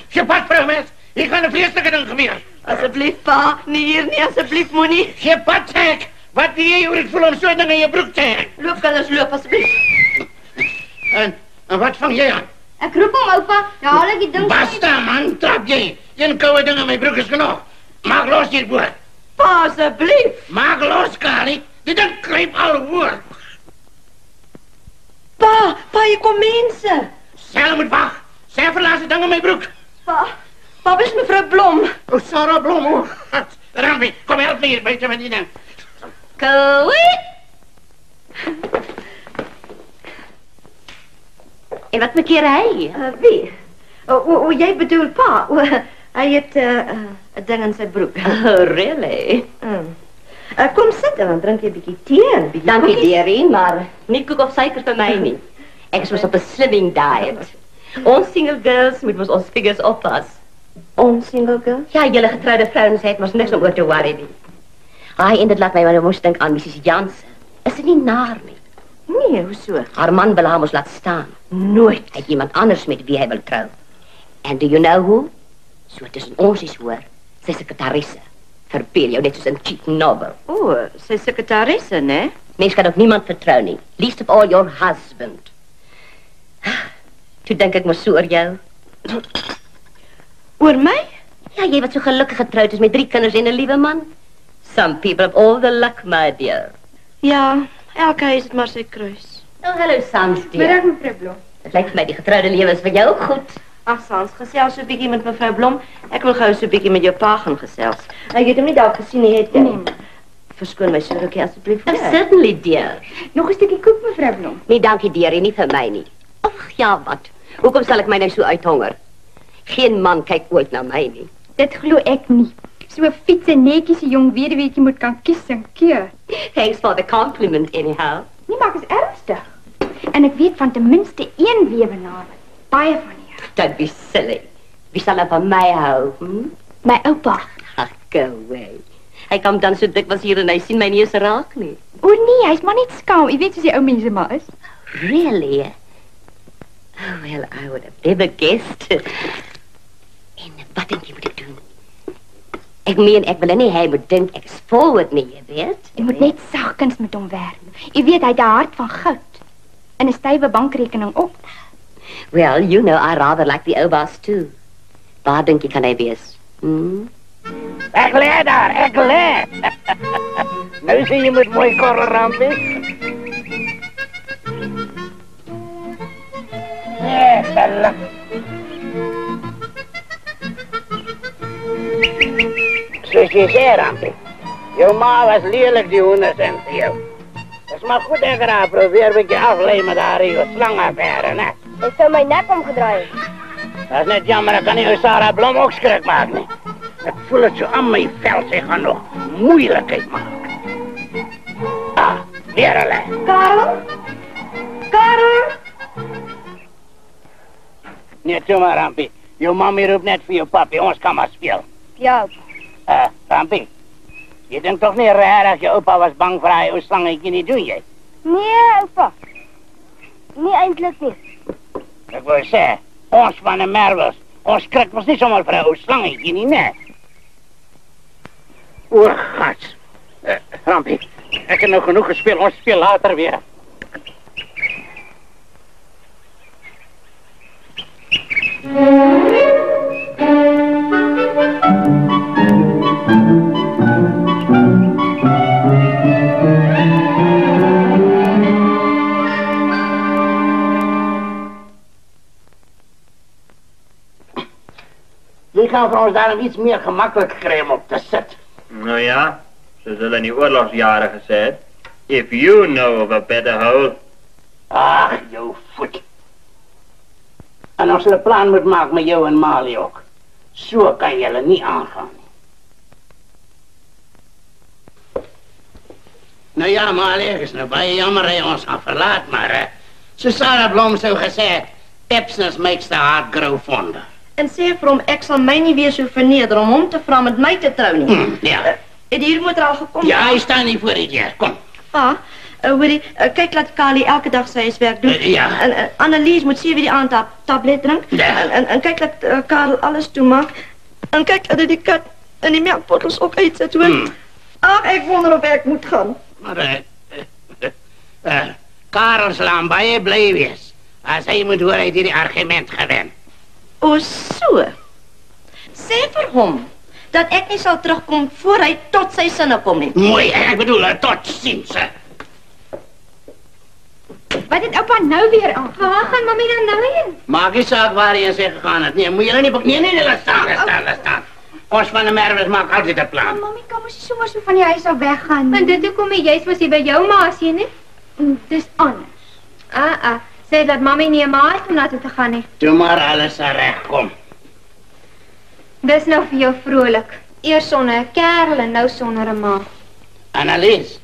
Speaker 2: Je pas, vrou mens. Hier gaan 'n vleeslike ding gebeur.
Speaker 4: Asseblief, pa, nie hier nie, asseblief moenie.
Speaker 2: Je pas, sê ek. Wat doe jy, hoor ek voel om so 'n ding in jou broek te hê?
Speaker 4: Loop, kinders, loop, asseblief.
Speaker 2: En wat vang jy aan?
Speaker 8: Ek roep hom, oupa. Dan haal ek die ding.
Speaker 2: Basta, man, trap jy. Een koue ding in my broek is genoeg. Maak los hierbo.
Speaker 4: Pa, asseblief.
Speaker 2: Maak los, Kali. Die ding kruip al hoor.
Speaker 4: Pa, hier kom mense.
Speaker 2: Sel moet wag. Sê verlaat die ding in my broek.
Speaker 4: Pa, is mevrou Blom.
Speaker 2: O, Sarah Blom, o. Rampi, kom help my hier buiten met die ding.
Speaker 7: Koei! En wat maak hy?
Speaker 4: Wie? O, jy bedoel pa. Hy het 'n ding in sy broek.
Speaker 7: Oh, really?
Speaker 4: Kom sit dan drink jy 'n bietjie tee en bietjie.
Speaker 7: Dankie, dearie, maar nie koek of suiker vir my nie. Ek is mos op 'n slimming diet. Ons single girls moet mos ons figures oppas.
Speaker 4: Ons single girls?
Speaker 7: Ja, julle getroude vrouens het mos niks om oor te worry nie. En dit laat my maar mos dink aan Mrs. Jansen. Is dit nie naar nie?
Speaker 4: Nee, hoeso?
Speaker 7: Haar man wil haar mos laat staan.
Speaker 4: Nooit.
Speaker 7: Hy het iemand anders met wie hy wil trou. And do you know who? So tussen ons is hoor, sy sekretarisse. Verbeel jou net soos 'n cheap novel.
Speaker 4: O, sy sekretarisse, né?
Speaker 7: Mens kan ook niemand vertrou nie. Least of all your husband. Toe dink ek mos so oor jou.
Speaker 4: Oor my?
Speaker 7: Ja, jy wat so gelukkig getroud is met 3 kinders en 'n liewe man. Some people have all the luck, my dear.
Speaker 4: Ja, elke huis het maar sy kruis.
Speaker 7: Oh, hallo Sans, dear.
Speaker 6: Middag, mevrou Blom.
Speaker 7: Het lyk vir my die getroude lewe is vir jou ook goed.
Speaker 4: Ag, Sans, gesels so 'n bietjie met mevrou Blom. Ek wil gou so 'n bietjie met jou pa gaan gesels. Jy het hom nie dalk gesien nie, het jy? Nee. Verskoon my, sou ek asseblief
Speaker 7: Oh, certainly, dear.
Speaker 6: Nog 'n stukkie koek, mevrou Blom.
Speaker 7: Nee, dankie, dearie, nie vir my nie. Ag, ja, wat? Hoekom sal ek my nou so uithonger? Geen man kyk ooit na my nie.
Speaker 6: Dit glo ek nie. So 'n fietse netjiese jong weduweetjie moet kan kies en keur.
Speaker 7: Thanks for the compliment, anyhow.
Speaker 6: Nee, maar ek is ernstig. En ek weet van ten minste een weewenaar. Baie van jou.
Speaker 7: Don't be silly. Wie sal nou van my hou?
Speaker 6: My oupa.
Speaker 7: Ach, go away. Hy kom dan so dikwels hier en hy sien my nie eens raak nie.
Speaker 6: O nee, hy's maar net skaam. Jy weet soos die ou mense maar is.
Speaker 7: Really? Oh, well, I would have never guessed. En wat dink jy moet ek doen? Ek meen, ek wil nie hy moet dink ek is forward nie, jy weet.
Speaker 6: Jy moet net sagkens met hom werk. Jy weet, hy het 'n hart van goud. En 'n stywe bankrekening ook.
Speaker 7: Well, you know, I rather like the Obas too. Waar dink jy kan hy wees?
Speaker 2: Ek lê daar, ek lê. Nou sien jy met mooi korrel rampie. Ja, bella. Soos jy sê, rampie. Jou ma was lelik die hoendersend vir jou. Dis maar goed ek raar probeer 'n bietjie aflei met haar jou slangaffaire, né?
Speaker 8: Hy sou my nek omgedraai.
Speaker 2: Dat is net jammer, ek kan nie jou Sarah Blom ook skrik maak nie. Ek voel dit so aan my vel, sy gaan nog moeilikheid maak. Weer hulle.
Speaker 4: Karel? Karel?
Speaker 2: Nee, toe maar, Rampie. Jou mami roep net vir jou papi, ons kan maar speel.
Speaker 8: Ja.
Speaker 2: Rampie, jy dink toch nie regtig jou oupa was bang vir hy ou slangetjie nie, doen jy?
Speaker 8: Nee, oupa. Nie eintlik nie.
Speaker 2: Ek wou sê, ons van 'n Merwels, ons skrik mos nie sommer vir 'n ou slangetjie nie, né? O, gats. Rampie, ek het nou genoeg gespeel, ons speel later weer. Jy gaan vir ons daarom iets meer gemakkelijk kry om op te sit.
Speaker 5: Nou ja, soos hulle in die oorlogsjare gesê het, if you know of a better hole.
Speaker 2: Ach, jou voet. En ons 'n plan moet maak met jou en Mali ook. So kan julle nie aangaan nie. Nou ja, Mali, ek is nou baie jammer hy ons gaan verlaat, maar so Sarah Blom sou gesê het, absence makes the heart grow fonder.
Speaker 4: En sê vir hom, ek sal my nie weer so verneder om hom te vra met my te trou nie.
Speaker 2: Ja.
Speaker 4: Het die huurmotor al gekom?
Speaker 2: Ja, hy staan nie voor die deur, kom.
Speaker 4: Pa, hoorie, kyk laat Kali elke dag sy huiswerk doen.
Speaker 2: Ja.
Speaker 4: En Annelies moet 7 die aand haar tablet drink.
Speaker 2: Ja.
Speaker 4: En kyk laat Karel alles toemaak. En kyk dat hy die kat en die melkbottels ook uitsit, hoor. Ag, ek wonder of ek moet gaan.
Speaker 2: Maar, Karel sal aan baie bly wees. As hy moet hoor, hy het hierdie argument gewen.
Speaker 4: O, so. Sê vir hom dat ek nie sal terugkom voor hy tot sy sinne kom nie.
Speaker 2: Mooi, ek bedoel, tot ziens.
Speaker 6: Wat het oupa nou weer aan? Waar gaan mami dan nou heen?
Speaker 2: Maak nie saak waarheen sy gegaan het. Nee, moet julle nie... Nee, laat staan. Ons van de Merwes maak altyd 'n plan.
Speaker 6: Mami kan mos nie sommer so van die huis af weggaan nie. En dit hoekom jy juist was hier by jou ma as jy nie? Dis anders. Sê dat mami nie 'n ma het om na toe te gaan nie.
Speaker 2: Toe maar alles sal regkom.
Speaker 6: Dis nou vir jou vrolik. Eers sonder 'n kerel en nou sonder 'n ma.
Speaker 2: Annelies,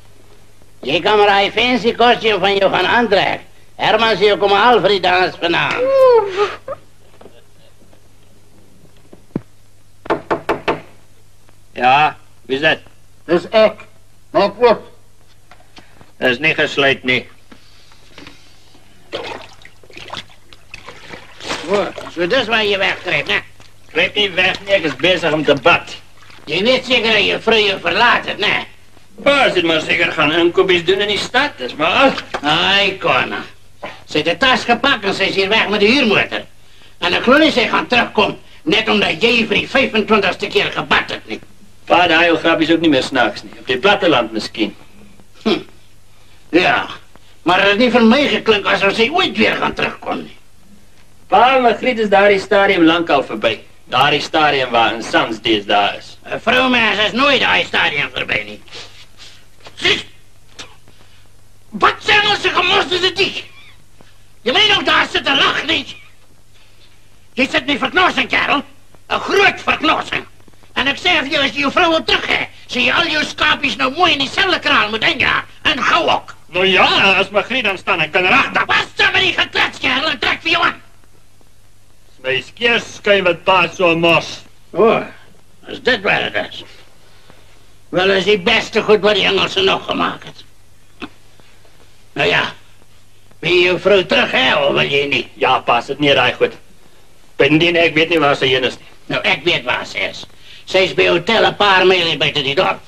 Speaker 2: jy kan maar die fancy kostuum van jou gaan aantrek. Herman sê jou kom Alfred dans vanavond.
Speaker 5: Ja, wie is dat?
Speaker 2: Dis ek. Maak oop.
Speaker 5: Dat is niet gesluit, nie.
Speaker 2: So dis waar jy wegkruip, né?
Speaker 5: Kruip niet weg, nie. Ek is bezig om te bad.
Speaker 2: Jy weet seker dat jou vrou jou verlaat het, né?
Speaker 5: Ze het maar zeker gaan inkopies doen in die stad, is maar al.
Speaker 2: Ai, kona. Sy het 'n tas gepak en sy is hier weg met die huurmotor. En ek glo nie sy gaan terugkom, net omdat jy vir die 25ste keer gebad het nie.
Speaker 5: Pa, die huilgrap is ook niet meer s'nachts, nie. Op die platteland misschien.
Speaker 2: Ja, maar het het nie vir my geklink asof sy ooit weer gaan terugkom nie.
Speaker 5: Pa, Margriet is daar die stadium lang al voorbij. Daar die stadium waar een Sans daar is.
Speaker 2: 'n Vroumens is nooit daai stadium verby nie. Zie! Wat zijn onze gemorste die? Je moet ook daar zitten lachen niet. Je zit niet verknossing, kerel. Een groot verknossing. En ik zeg je, als je je vrouw wil teruggaan, zie je al je schaapjes nou mooi in diezelfde kraal moet ingaan. En gauw ook.
Speaker 5: Nou ja, als Margriet dan staan, ik kan erachter.
Speaker 2: Wat staan we niet geklets, kerel, en trek voor jou aan.
Speaker 5: Mijn skeers schijnt wat pa zo mos.
Speaker 2: Oh, is dit wat het is? Wel is die beste goed wat die Engelsen nog gemaakt het. Nou ja, wil je je vrouw terug, hè, of wil je niet?
Speaker 5: Ja, pa, is het niet raar goed. Bovendien, ik weet niet waar ze heen is.
Speaker 2: Nou, ik weet waar ze is. Ze is bij hotel een paar mijlen buiten die dorp.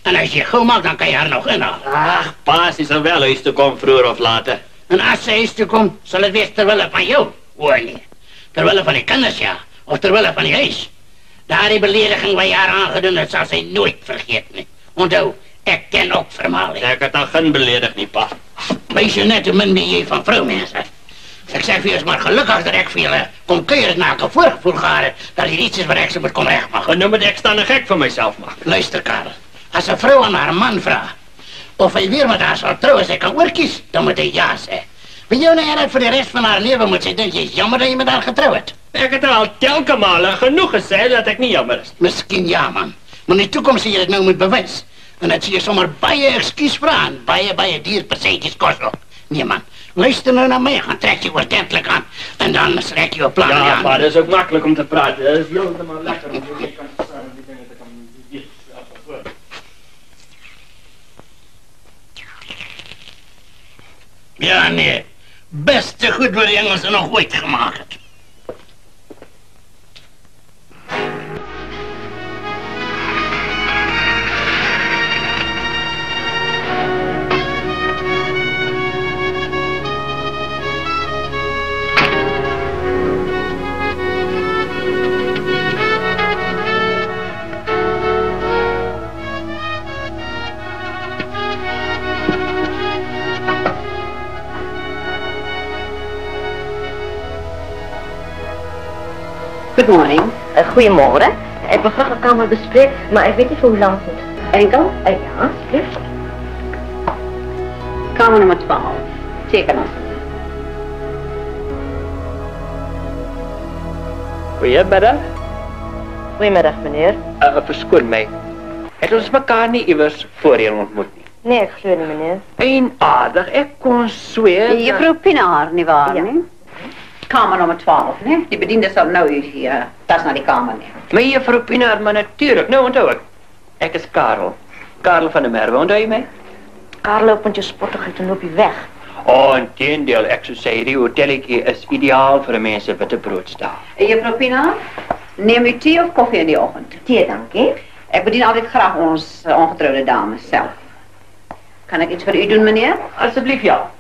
Speaker 2: En als je goed maakt, dan kan je haar nog inhalen.
Speaker 5: Ach, pa, ze zal wel huis te komen, vroeger of later.
Speaker 2: En als ze huis te komt, zal het wees terwille van jou, hoor niet. Terwille van die kinders, ja. Of terwille van die huis. Daar die belediging wat je haar aangedoen hebt, zal ze nooit vergeten. Onthou, ik ken ook vermaling.
Speaker 5: Ik had dan geen beledigd, niet, pa.
Speaker 2: Wees je net hoe min ben je van vrouwmensen. Ik zeg voor je maar gelukkig dat ik veel kom keurig naar een voorgevoel ga dat er iets is waar ik ze moet komen rechtmaken.
Speaker 5: En nu moet ik staan een gek van mezelf maken.
Speaker 2: Luister, Karel. Als een vrouw aan haar man vraagt of hij weer met haar zal trouwen, zij kan oorkies, dan moet hij ja zeggen. Weet je nou dat voor de rest van haar leven moet zij denken, jammer dat je met haar getrouwd hebt?
Speaker 5: Ik heb er al telke malen genoeg gezegd dat ik niet jammer is.
Speaker 2: Misschien ja, man. Maar in de toekomst zie je het nou moet bewijzen. En dat zie je zomaar baie excuus vragen. Baie dierpercentjes kost ook. Nee, man. Luister nou naar mij, gaan trek je ordentelijk aan. En dan schrik je op plannen aan.
Speaker 5: Ja, maar dat is ook makkelijk om te praten. Dat is helemaal lekker om zo te kan staan. Die dingen te kan hier afgevoerd.
Speaker 2: Ja, nee. Beste goed wat de Engelsen nog ooit gemaakt hebben.
Speaker 7: Good morning.
Speaker 4: Goedemorgen. Ik wil graag een kamer bespreken, maar ik weet niet voor hoe lang het moet.
Speaker 7: Enkel?
Speaker 4: Ja, alsjeblieft.
Speaker 7: Kamer nummer 12. Zeker nog.
Speaker 5: Goedemiddag.
Speaker 4: Goedemiddag, meneer.
Speaker 5: Verskoon mij. Het ons elkaar niet immers voorheen ontmoet nie.
Speaker 4: Nee, ik geloof niet, meneer.
Speaker 5: Eenaardig, ik kon zweer.
Speaker 7: Juffrouw Pinaar, niet waar,
Speaker 4: Ja.
Speaker 7: nee? Kamer nummer 12, nee? Die bediende zal nou hier tas naar die kamer nemen.
Speaker 5: Maar juffrouw Pinaar, maar natuurlijk. Nou, onthou ik. Ik is Karel. Karel van der Merwe, onthou je mij?
Speaker 4: Karel loop met jou spottigheid en loop jy weg.
Speaker 5: Inteendeel, ek sou sê hierdie hotelletjie is ideaal vir 'n mens se witte broodstaaf.
Speaker 12: Juffrou Pina, neem u thee of koffie in die oggend?
Speaker 4: Thee, dankie.
Speaker 12: Ek bedien altyd graag ons ongetroude dames self. Kan ek iets vir u doen, meneer?
Speaker 5: Asseblief ja.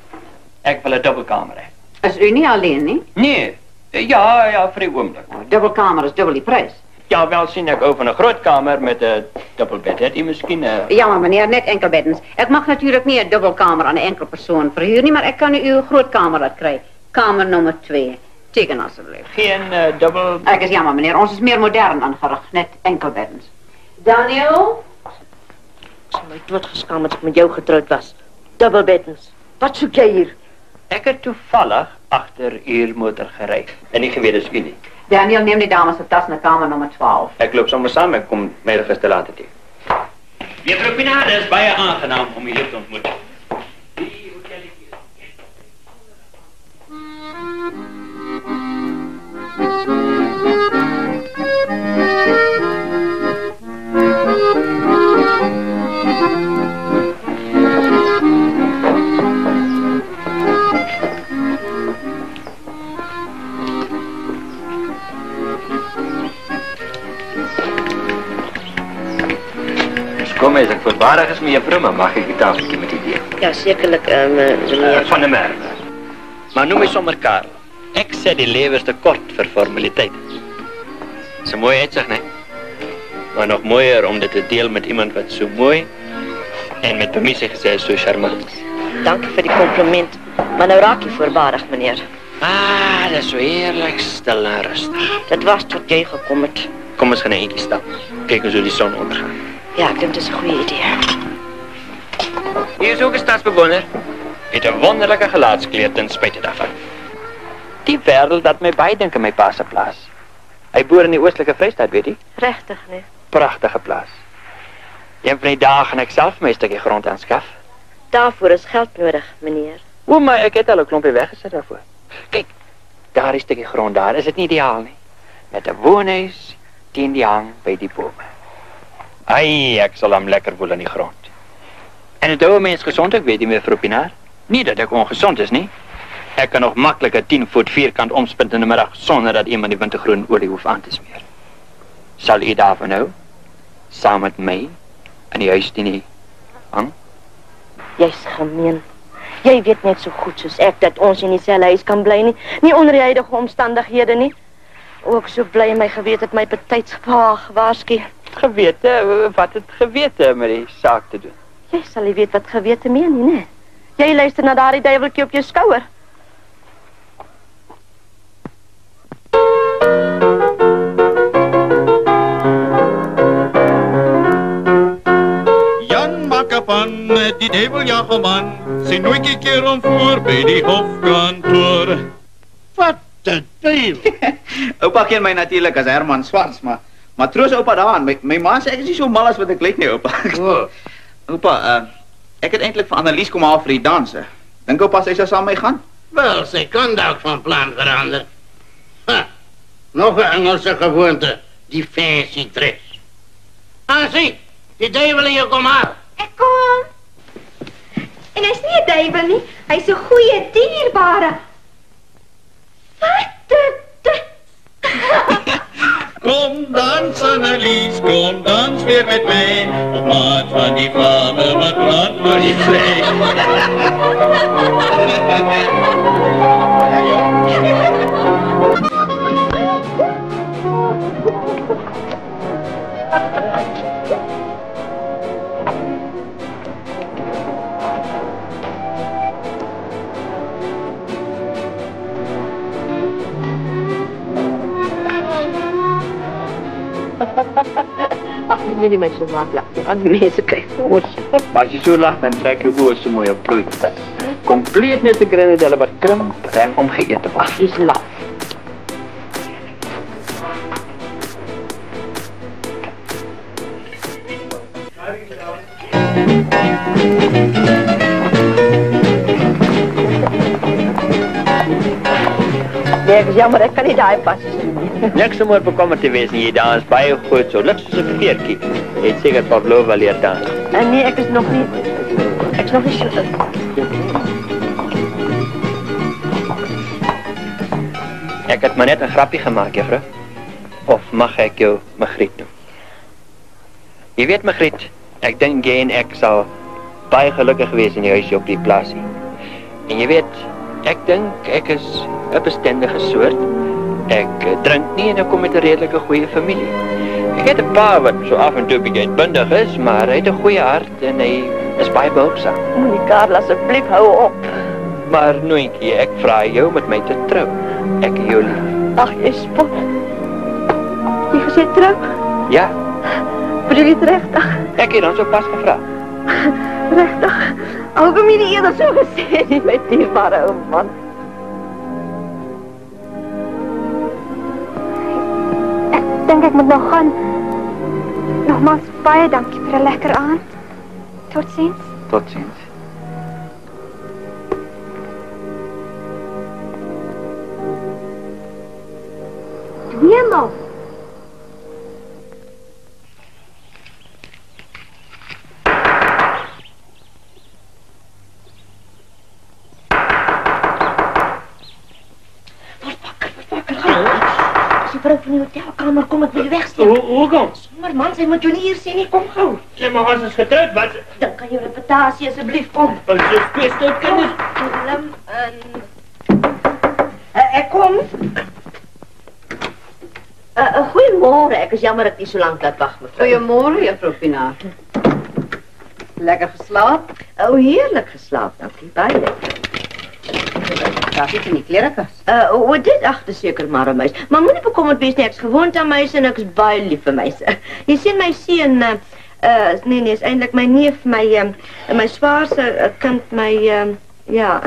Speaker 5: Ek wil 'n dubbelkamer hê.
Speaker 12: Is u nie alleen nie?
Speaker 5: Nee, ja, vir die oomblik.
Speaker 12: Dubbelkamer is dubbel die prys.
Speaker 5: Ja, wel sien ek over 'n groot kamer met 'n dubbelbed. Het u miskien 'n...
Speaker 12: Ja, maar meneer, net enkelbeddens. Ek mag natuurlijk nie 'n dubbelkamer aan 'n enkel persoon verhuur nie, maar ek kan u uw groot kamer laat kry. Kamer nommer 2. Teken asseblief.
Speaker 5: Geen dubbel...
Speaker 12: Ek is jammer, meneer. Ons is meer modern aangerig, net enkelbeddens. Daniel?
Speaker 4: Ek sou my doodgeskaam as ek met jou getroud was. Dubbelbeddens. Wat soek jy hier?
Speaker 5: Ek het toevallig agter uw motor gery. En nie geweet dis u nie.
Speaker 12: Daniel, neem die dames se tas na kamer nommer 12.
Speaker 5: Ek loop sommer saam, ek kom middag gister later toe. Juffrou Pina, dis baie aangenaam om julle te ontmoet. Kom eens, ek voorbarig is met juffrou, maar mag ek die tafeltjie met u deel?
Speaker 4: Ja, sekerlik, meneer.
Speaker 5: Van der Merwe. Maar noem my sommer Karel. Ek sê die lewe is te kort vir formaliteit. Dis 'n mooi uitsig, né? Maar nog mooier om dit te deel met iemand wat so mooi en met permissie gesê so charmant is.
Speaker 4: Dankie vir die compliment. Maar nou raak jy voorbarig, meneer.
Speaker 5: Dit is so heerlik stil en rustig.
Speaker 4: Dit was tot jy gekom het.
Speaker 5: Kom ons gaan 'n entjie stap. Kyk ons hoe die son ondergaan.
Speaker 4: Ja, ek dink dit is 'n goeie idee.
Speaker 5: Hier is ook 'n stadsbewoner. Het 'n wonderlike gelaatskleur ten spyte daarvan. Die wêreld laat my baie dink aan my pa se plaas. Hy boer in die oostelike Vrystaat, weet jy?
Speaker 4: Regtig, nee.
Speaker 5: Pragtige plaas. Een van die dae gaan ek self my stukkie grond aanskaf.
Speaker 4: Daarvoor is geld nodig, meneer.
Speaker 5: O, maar ek het al 'n klompie weggesit daarvoor. Kyk, daar is 'n stukkie grond daar. Is dit nie ideaal nie? Met 'n woonhuis teen die hang by die bome. Ai, ek sal hom lekker voel in die grond. En het ouwe mens gezond ook, weet jy, mevrou Pinaar? Nie dat ek ongezond is, nie. Ek kan nog makkelijk 'n 10 voet vierkant omspint in die middag, sonder dat iemand die wintergroen olie hoef aan te smeer. Sal u daarvan nou, saam met my, in die huis die hang?
Speaker 4: Jy's gemeen. Jy weet net so goed soos ek dat ons in dieselfde huis kan bly nie. Nie onder die huidige omstandighede nie. Ook so bly my gewete het my betyds gewaarsku.
Speaker 5: Gewete? Wat het gewete met die saak te doen?
Speaker 4: Jy sal nie weet wat gewete meen nie, né? Jy luister na daardie duiweltjie op jou skouer.
Speaker 13: Jan Makkapan, die duiveljagerman, sy nooit keer om voor by die hofkantoor.
Speaker 2: Wat de duivel?
Speaker 10: Oupa ken my natuurlijk as Herman Swarts, maar troos oupa daaraan. My ma sê ek is nie so mal as wat ek lyk nie, oupa. Oupa, ek het eintlik vir Annelies kom haal vir die danse. Dink oupa sy sou saam met my gaan?
Speaker 2: Wel, sy kan dalk van plan verander. Ha, nog 'n Engelse gewoonte, die fancy dress. Sien, die duivel in jou kom haal.
Speaker 6: Ek kom. En hy's nie 'n duivel nie, hy's 'n goeie, dierbare. Wat dit?
Speaker 13: Kom dans Annelies, kom dans weer met my, op maat van die vader wat brand voor die vlei.
Speaker 4: Ach, ik wil die mensen zo lachen. Al die mensen krijgen boos.
Speaker 5: Maar als je zo lacht, dan trek je boos zo mooi op bloed. Compleet net te grinnen dat er wat krimp reg om geëten was.
Speaker 4: Die is laf. Nee, ek is jammer, ek kan nie daai passie sien nie.
Speaker 5: Niks om oor bekommerd te wees nie, jy dans baie goed, so lig soos 'n veertjie. Jy het seker Pavlova leer dans.
Speaker 4: Nee, ek is nog nie. Ek's nog nie so...
Speaker 5: Ek het maar net 'n grappie gemaak, juffrou. Of mag ek jou Magriet noem? Jy weet, Magriet, ek dink jy en ek sal baie gelukkig wees in die huisie op die plaasie. En jy weet, ek dink ek is 'n bestendige soort. Ek drink nie en ek kom met 'n redelike goeie familie. Ek het 'n pa wat so af en toe bietjie uitbundig is, maar hy het 'n goeie hart en hy is baie behulpsaam.
Speaker 4: Moenie Karel asseblief hou op.
Speaker 5: Maar Nooitjie, ek vra jou met my te trou. Ek jou lief.
Speaker 4: Ag, jy spot. Jy gesê trou?
Speaker 5: Ja.
Speaker 4: Bedoel jy dit regtig?
Speaker 5: Ek het dan so pas gevra.
Speaker 4: Regtig? Alhoewel jy nie eerder so gesê nie, my dierbare ou man.
Speaker 6: Ek dink ek moet nog gaan. Nogmaals baie dankie vir 'n lekker aand. Totsiens.
Speaker 5: Totsiens.
Speaker 6: Hemel.
Speaker 4: Vrou van die hotelkamer, kom ek wil wegstel.
Speaker 5: Hoekom?
Speaker 4: Maar man, sy moet jou nie hier sien nie, kom gou.
Speaker 5: Ja, maar ons is getroud, wat?
Speaker 4: Dan kan jou reputasie asseblief kom.
Speaker 5: Ons is twee stout kinders.
Speaker 4: Willem en... Ek kom. Goeiemôre, ek is jammer ek nie so lank laat wag, mevrou.
Speaker 12: Goeiemôre, juffrou Pinaar. Lekker geslaap?
Speaker 4: Heerlik geslaap, dankie, baie lekker.
Speaker 12: Daar iets in die klerekas.
Speaker 4: Dit agter seker maar 'n meis. Maar moenie bekommerd wees nie, ek's gewoond aan meise en ek's baie lief vir meise. Jy sien my seun, nee, is eintlik my neef, my swaar se kind, ja.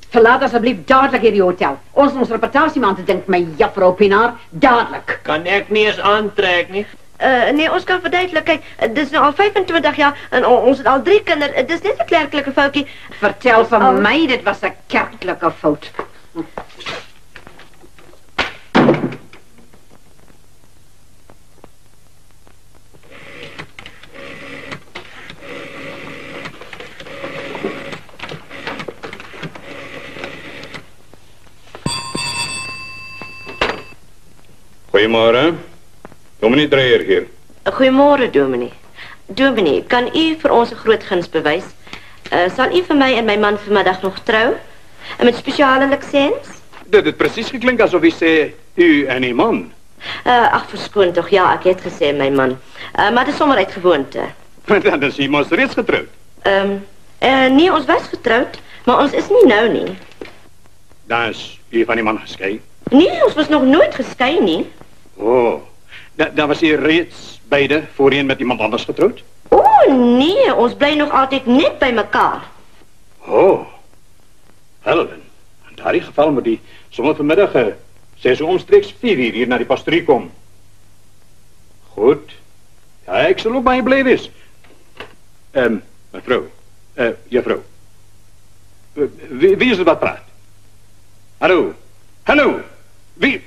Speaker 12: Verlaat asseblief dadelik hierdie hotel. Ons reputasieman te dink my juffrou Pinaar, dadelik.
Speaker 5: Kan ek nie eens aantrek nie.
Speaker 4: Nee, ons kan verduidelik, kyk, dit is nou al 25 jaar en ons het al 3 kinders. Dit is net 'n klerklike foutjie.
Speaker 12: Vertel van my, dit was 'n kerklike fout.
Speaker 1: Goeiemôre. Dominee Dreyer hier.
Speaker 4: Goeiemôre, dominee. Dominee, kan u vir ons 'n groot guns bewys? Sal u vir my en my man vanmiddag nog trou? En met spesiale liksens?
Speaker 1: Dit het presies geklink asof u sê u en uw man.
Speaker 4: Ag, verskoon tog, ja, ek het gesê my man. Maar dit is sommer uit gewoonte.
Speaker 1: Maar dan is u mos reeds getroud.
Speaker 4: Nee, ons was getroud, maar ons is nie nou nie.
Speaker 1: Dan is u van die man geskei.
Speaker 4: Nee, ons was nog nooit geskei nie.
Speaker 1: Dan was u reeds beide voorheen met iemand anders getroud?
Speaker 4: Nee, ons bly nog altyd net by mekaar.
Speaker 1: Wel, in daardie geval moet u sommer vanmiddag sê so omstreeks 4 uur hier na die pastorie kom. Goed. Ja, ek sal ook baie bly wees. Mevrou, juffrou. Wie is het wat praat? Hallo? Hallo? Wie?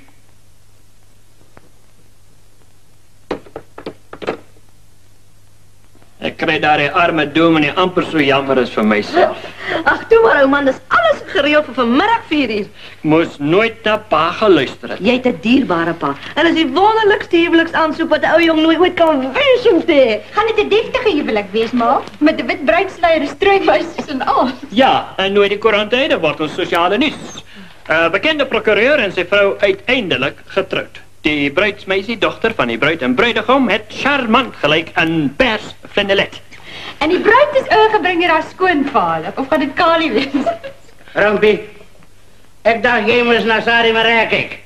Speaker 5: Ek kry daar die arme dominee amper so jammer is vir myself.
Speaker 4: Ag, toe maar ou man, dis alles gereël vir vanmiddag 4 uur.
Speaker 5: Ek moes nooit na pa geluister het.
Speaker 4: Jy het 'n dierbare pa. En is die wonderlikste huweliksaansoek wat 'n ou jong nooit kan wens om te hê.
Speaker 9: Gaan dit 'n deftige huwelik wees, ma? Met 'n wit bruidsleier, strooibuisies en al.
Speaker 5: Ja, en nooit die koerante word ons sosiale nuus. Bekende prokureur en sy vrou uiteindelik getroud. Die bruidsmeisie, dogter van die bruid en bruidegom, het charmant gelyk in pers flanellet.
Speaker 9: En die bruid is ingebring deur haar skoonvader, of gaan dit Kali wees?
Speaker 2: Rampie, ek dacht jy moes na Sari Maria kyk.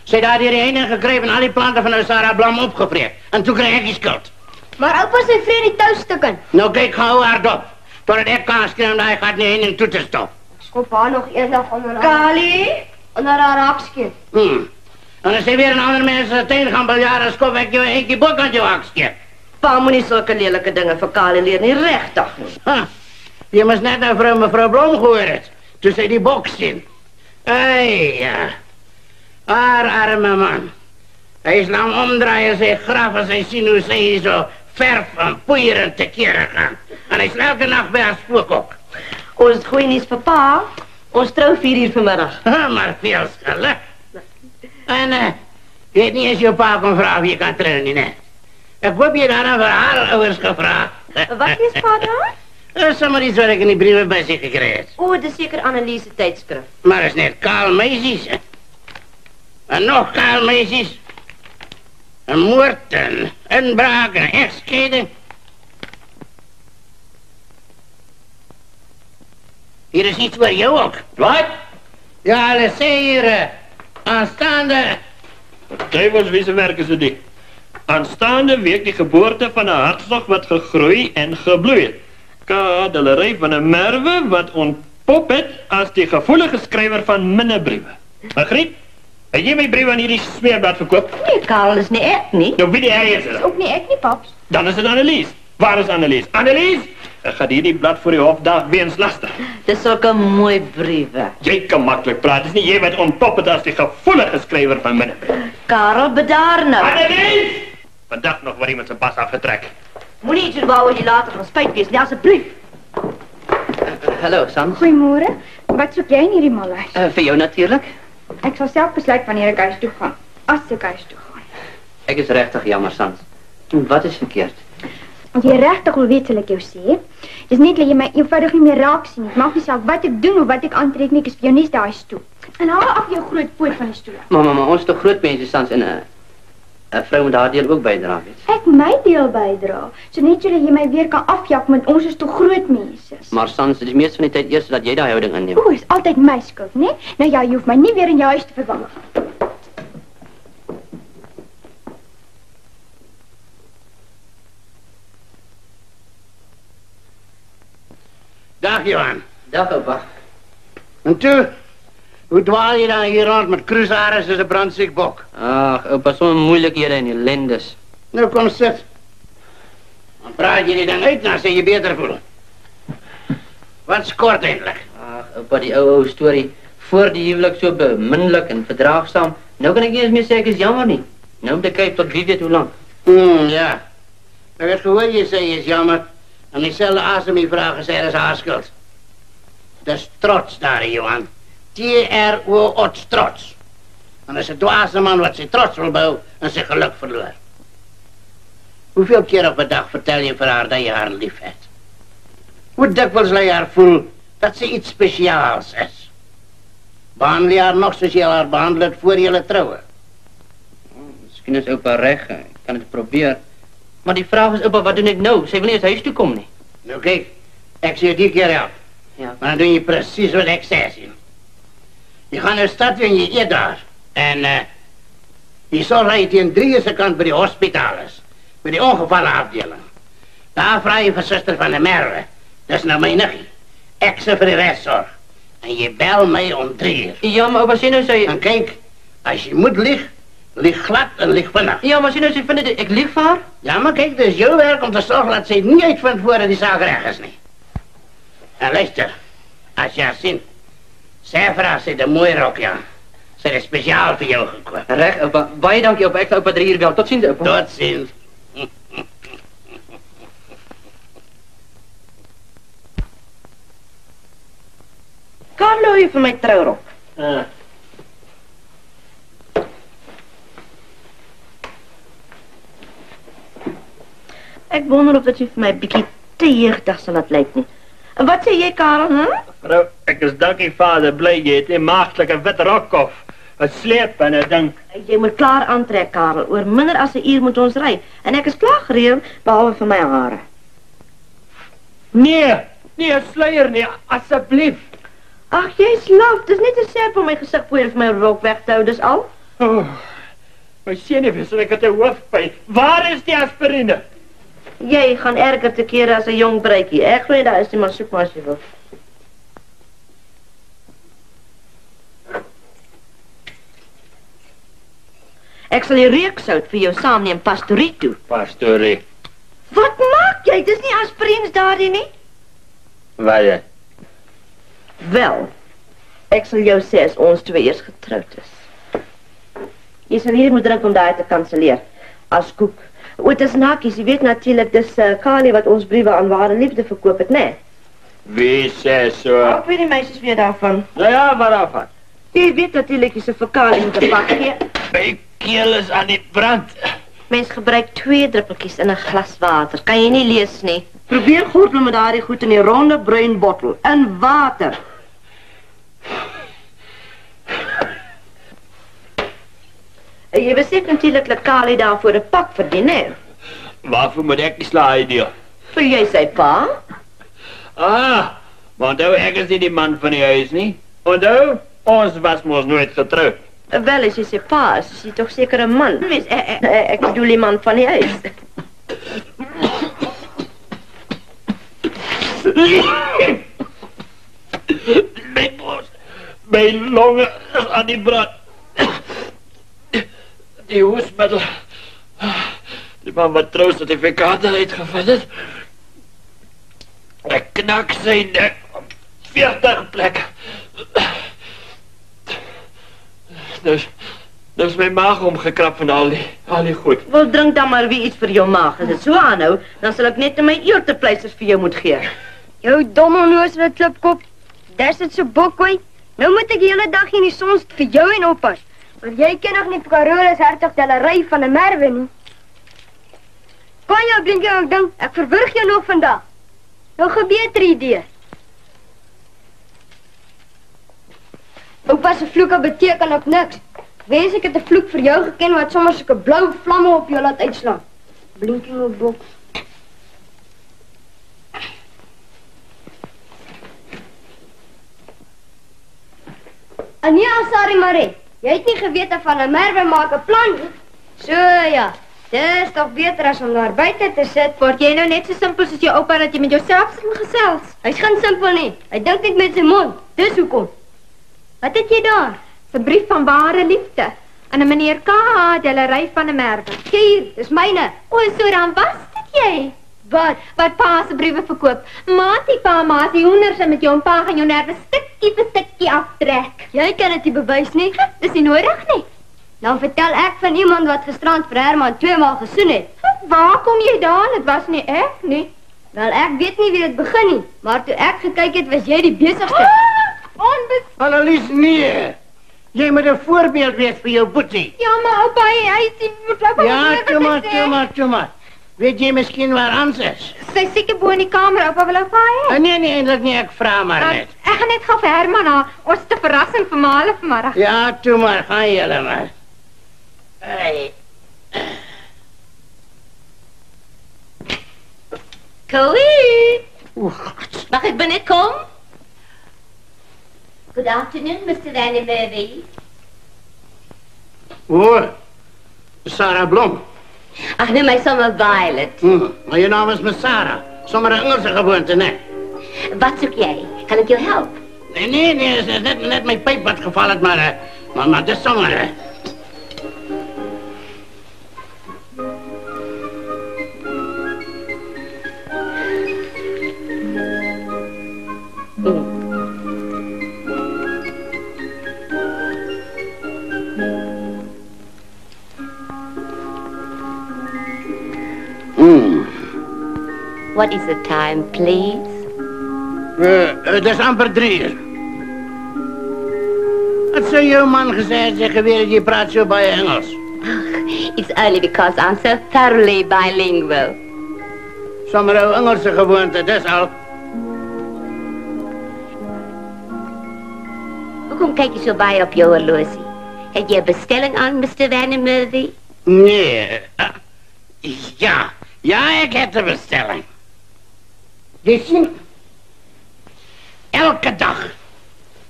Speaker 2: Sy het daar die heining gekryp en al die planten van Sarah Blam opgevreet. En toe kry ek die skuld.
Speaker 8: Maar oupa sy vreet die toustukken.
Speaker 2: Nou kyk gauw hardop, totdat ek kan skreeuw dat hy gaat die heining toe te stop.
Speaker 8: Skop haar nog eendag onder haar...
Speaker 4: Kali?
Speaker 8: Onder haar hakskeet.
Speaker 2: En as jy weer in ander mense tuin gaan biljaren, skop ek jou eentjie boek aan jou hakskeet.
Speaker 4: Pa moet nie sulke lelike dinge vir Kali leer nie, regtig nie.
Speaker 2: Jy moes net nou mevrou Blom gehoor het, toe sy die bok sien. Ei, ja. Haar arme man. Hy is nou omdraai in sy graf as hy sien hoe sy hier so verf en poeier en tekere gaan. En hy is elke nacht by haar spook ook.
Speaker 4: Ons goeie nuus vir pa. Ons trou 4 vanmiddag.
Speaker 2: Maar veel geluk. En weet nie as jou pa kon vraag of jy kan trou nie, ne? Ek hoop jy daarna vir haar ouers gevraag.
Speaker 4: Wat is pa daar?
Speaker 2: Dat is sommer iets wat ek in die briewe by sy gekry het.
Speaker 4: Dis seker Annelies se tydskrif.
Speaker 2: Maar is net kaal meisies. En nog kaal meisies. Een moord en inbraak en egskeiding. Hier is iets voor jou ook.
Speaker 5: Wat?
Speaker 2: Ja, hulle sê hier, aanstaande...
Speaker 5: Duivels, wie se werk is dit? Aanstaande week die geboorte van 'n hartslag wat gegroei en gebloei het. Kadelery van 'n merwe wat ontpop het as die gevoelige skrywer van minnebriewe. Magriet, het jy my brief aan hierdie smeerblad verkoop?
Speaker 4: Nee, Karel, is nie ek nie.
Speaker 5: Nou wie die hy is?
Speaker 9: Ook nie ek nie, paps.
Speaker 5: Dan is dit Annelies. Waar is Annelies? Annelies! Ek gaan hierdie blad voor die hofdag weens lastig.
Speaker 4: Dis sulke mooi briewe.
Speaker 5: Jy kan maklik praat. Dis nie jy wat ontpop het as die gevoelige skrywer van minnebriewe.
Speaker 4: Karel, bedaar nou.
Speaker 5: Annelies! Vandag nog word iemand se bas afgetrek.
Speaker 4: Moenie iets waaroor jy later gaan spyt wees nie, asseblief.
Speaker 3: Hallo, Sans.
Speaker 9: Goeiemôre. Wat soek jy in hierdie malhuis?
Speaker 3: Vir jou natuurlik.
Speaker 9: Ek sal self besluit wanneer ek huis toe gaan. As ek huis toe gaan.
Speaker 3: Ek is regtig jammer, Sans. Wat is verkeerd?
Speaker 9: As jy regtig wil weet, sal ek jou sê. Dis net dat jy my eenvoudig nie meer raak sien nie. Het maak nie saak wat ek doen of wat ek aantrek nie, ek is vir jou nie huis toe. En haal af jou groot poot van die stoel.
Speaker 3: Maar ons is toch groot mense, Sans, en 'n vrou moet haar deel ook bydra, weet.
Speaker 9: Ek my deel bydra. So net sodat jy my weer kan afjak, want ons is toch groot mense.
Speaker 3: Maar Sans, dit is meest van die tyd eers dat jy daai houding inneem.
Speaker 9: Is altyd my skuld, né? Nou ja, jy hoef my nie weer in jou huis te verwag.
Speaker 2: Dag, Johan.
Speaker 3: Dag, opa.
Speaker 2: En toe, hoe dwaal jy dan hier rond met kruishares as 'n brandsiek bok?
Speaker 3: Ag, opa, sommige moeilikhede en ellendes.
Speaker 2: Nou kom sit. Dan praat jy die ding uit, dan sê jy beter voel. Wat skort eintlik?
Speaker 3: Ag, opa, die ou storie. Voor die huwelik so beminnelik en verdraagsaam. Nou kan ek nie eens meer sê ek is jammer nie. Nou moet ek kyk tot wie weet hoe lank.
Speaker 2: Ja. Ek het gehoor jy sê jy is jammer. En dieselfde asem die vraag gesê is haar skuld. Dis trots daar, Johan. T-R-O-T, trots. En is 'n dwaase man wat sy trots wil bou en sy geluk verloor. Hoeveel keer op 'n dag vertel jy vir haar dat jy haar lief het? Hoe dikwels laat jy haar voel dat sy iets spesiaals is? Behandel jy haar nog soos jy haar behandel het voor julle troue?
Speaker 3: Miskien is opa reg, ek kan dit probeer. Maar die vraag is, opa, wat doen ek nou? Sy wil nie eens huis toe kom nie.
Speaker 2: Nou kyk, ek sê die keer help.
Speaker 3: Ja.
Speaker 2: Maar dan doen jy presies wat ek sê, sien. Jy gaan nou stad en jy eet daar. En jy sorg dat jy teen 3 se kant by die hospitaal is. By die ongevallenafdeling. Daar vra jy vir suster van der Merwe. Dis nou my niggie. Ek sê vir die rest sorg. En jy bel my om 3 uur.
Speaker 3: Ja, maar opa, sê nou sy...
Speaker 2: En kyk, as jy moet lieg, lieg glad en lieg vinnig.
Speaker 3: Ja, maar sê nou sy vind dit ek lieg vir haar?
Speaker 2: Ja, maar kyk, dis jou werk om te sorg dat sy nie uitvind voordat die saak reg is nie. En luister, as jy haar sien, sê vir haar sy het 'n mooi rok, ja. Sy het spesiaal vir jou gekoop.
Speaker 3: Reg, opa. Baie dankie, opa. Ek sal opa 3 uur bel. Totsiens, opa.
Speaker 2: Totsiens.
Speaker 4: Carlo, jy vir my trourok. Ek wonder of dit jy vir my 'n bietjie te jeugdig sal laat lyk nie. En wat sê jy, Karel, hè?
Speaker 5: Vrou, ek is dankie vader, bly jy het 'n maagtelike wit rok of 'n sleep en 'n ding.
Speaker 4: Jy moet klaar aantrek, Karel. Oor minder as 'n uur moet ons ry. En ek is klaar gereël, behalwe vir my hare.
Speaker 5: Nee, nie 'n sluier nie, asseblief.
Speaker 4: Ag, jy's laf. Dis net 'n serp om my gesig voor vir my rok weg te hou, dis al.
Speaker 5: Oh, my senuwees, ek het 'n hoofpyn. Waar is die aspirine?
Speaker 4: Jy gaan erger te kere as 'n jong bruikie. Ek glo daar is nie, maar soek maar as jy wil. Ek sal die reuksout vir jou saamneem pastorie toe.
Speaker 5: Pastorie.
Speaker 4: Wat maak jy? Dis nie aspirines daardie nie.
Speaker 5: Waar jy?
Speaker 4: Wel, ek sal jou sê as ons twee eers getroud is. Jy sal hier moet drink om daai te kanselleer. As koek. O, dit is nakies, jy weet natuurlik, dis Kali wat ons briewe aan Ware Liefde verkoop het, né?
Speaker 5: Wie sê so?
Speaker 4: Ek weet die meisies weer daarvan.
Speaker 5: Nou ja, waarvan?
Speaker 4: Jy weet natuurlik, jy se vir Kali moet 'n pak gee.
Speaker 5: My keel is aan die brand.
Speaker 4: Mens gebruik 2 druppeltjies in 'n glas water. Kan jy nie lees nie. Probeer gordel met daardie goed in die ronde bruin bottel in water. Jy besef natuurlik dat Kali daarvoor 'n pak verdien, hè?
Speaker 5: Waarvoor moet ek die slaai deel?
Speaker 4: Vir jy sy pa?
Speaker 5: Maar onthou, ek is nie die man van die huis nie. Onthou, ons was mos nooit getroud.
Speaker 4: Wel, as jy sy pa is, is jy toch seker 'n man. Wees, ek bedoel die man van die huis.
Speaker 5: My bors, my longe is aan die brand. Die hoesmiddel. Die man wat trousertifikaat uitgevat het. Ek knak sy nek op 40 plekke. Nou is my maag omgekrap van al die goed.
Speaker 4: Wel, drink dan maar weer iets vir jou maag. As dit so aanhou, dan sal ek net in my eertepleisters vir jou moet gee.
Speaker 8: Jou domme onnozele klipkop. Dis dit so bokkooi. Nou moet ek die hele dag hier in die son vir jou en oppas. Want jy ken nog nie Carolus Hertog de la Rey van 'n Merwe nie. Kan jou blinkie ook ding, ek verwrig jou nog vandag. Nou gebeter idee. Oupa se vloeke beteken ook niks. Wens ek het 'n vloek vir jou geken wat sommer sulke blou vlamme op jou laat uitslaan. Blinkie ook bok. Ania, sorry Marie. Jy het nie geweet van 'n Merwe maak 'n plan nie. So ja. Dis toch beter as om daar buite te sit.
Speaker 6: Word jy nou net so simpel soos jou oupa dat jy met jouself moet gesels?
Speaker 8: Hy's geen simpel nie. Hy dink net met sy mond. Dis hoekom. Wat het jy daar?
Speaker 6: 'n brief van Ware Liefde aan 'n meneer K.H. de la Rey van 'n Merwe.
Speaker 8: Hier, dis myne.
Speaker 6: O, so dan was dit jy. Wat pa se briewe verkoop. Maatie hoenders en met jou en pa gaan jou nerve stukkie vir stukkie aftrek.
Speaker 8: Jy kan dit nie bewys nie.
Speaker 6: Dis nie nodig nie.
Speaker 8: Dan vertel ek van iemand wat gisterand vir Herman 2 maal gesoen het.
Speaker 6: Waar kom jy daar? Dit was nie ek nie.
Speaker 8: Wel, ek weet nie wie dit begin nie, maar toe ek gekyk het, was jy die besigste.
Speaker 2: Annelies, nee. Jy moet 'n voorbeeld wees vir jou boetie.
Speaker 6: Ja, maar oupa, hy sien moet loop.
Speaker 2: Ja, toe maar. Weet jy miskien waar Hans is?
Speaker 6: Sy seker bo in die kamer, oupa wil oupa hê.
Speaker 2: Nee, eintlik nie, ek vra maar net.
Speaker 6: Ek gaan net gou vir Herman na. Ons het 'n verrassing vir Male vanmiddag.
Speaker 2: Ja, toe maar, gaan julle maar.
Speaker 7: Coie! Mag ek binne kom? Good afternoon, Mr. Van Merwe.
Speaker 2: O, Sarah Blom.
Speaker 7: Ag nee, my sommer Violet.
Speaker 2: Maar jou naam is Miss Sarah. Sommer 'n Engelse gewoonte, né?
Speaker 7: Wat soek jy? Kan ek jou help?
Speaker 2: Nee, dit is net my pyp wat geval het, maar dis sommer.
Speaker 7: What is the time, please?
Speaker 2: Dis amper 3 uur. Wat sou jou man gesê het as jy geweet het jy praat so baie Engels?
Speaker 7: It's only because I'm so thoroughly bilingual.
Speaker 2: Sommer 'n Engelse gewoonte, dis al.
Speaker 7: Hoekom kyk jy so baie op jou horlosie? Het jy 'n bestelling aan, Mr. Van Merwe?
Speaker 2: Nee. Ja, ek het 'n bestelling. Jy sien, elke dag,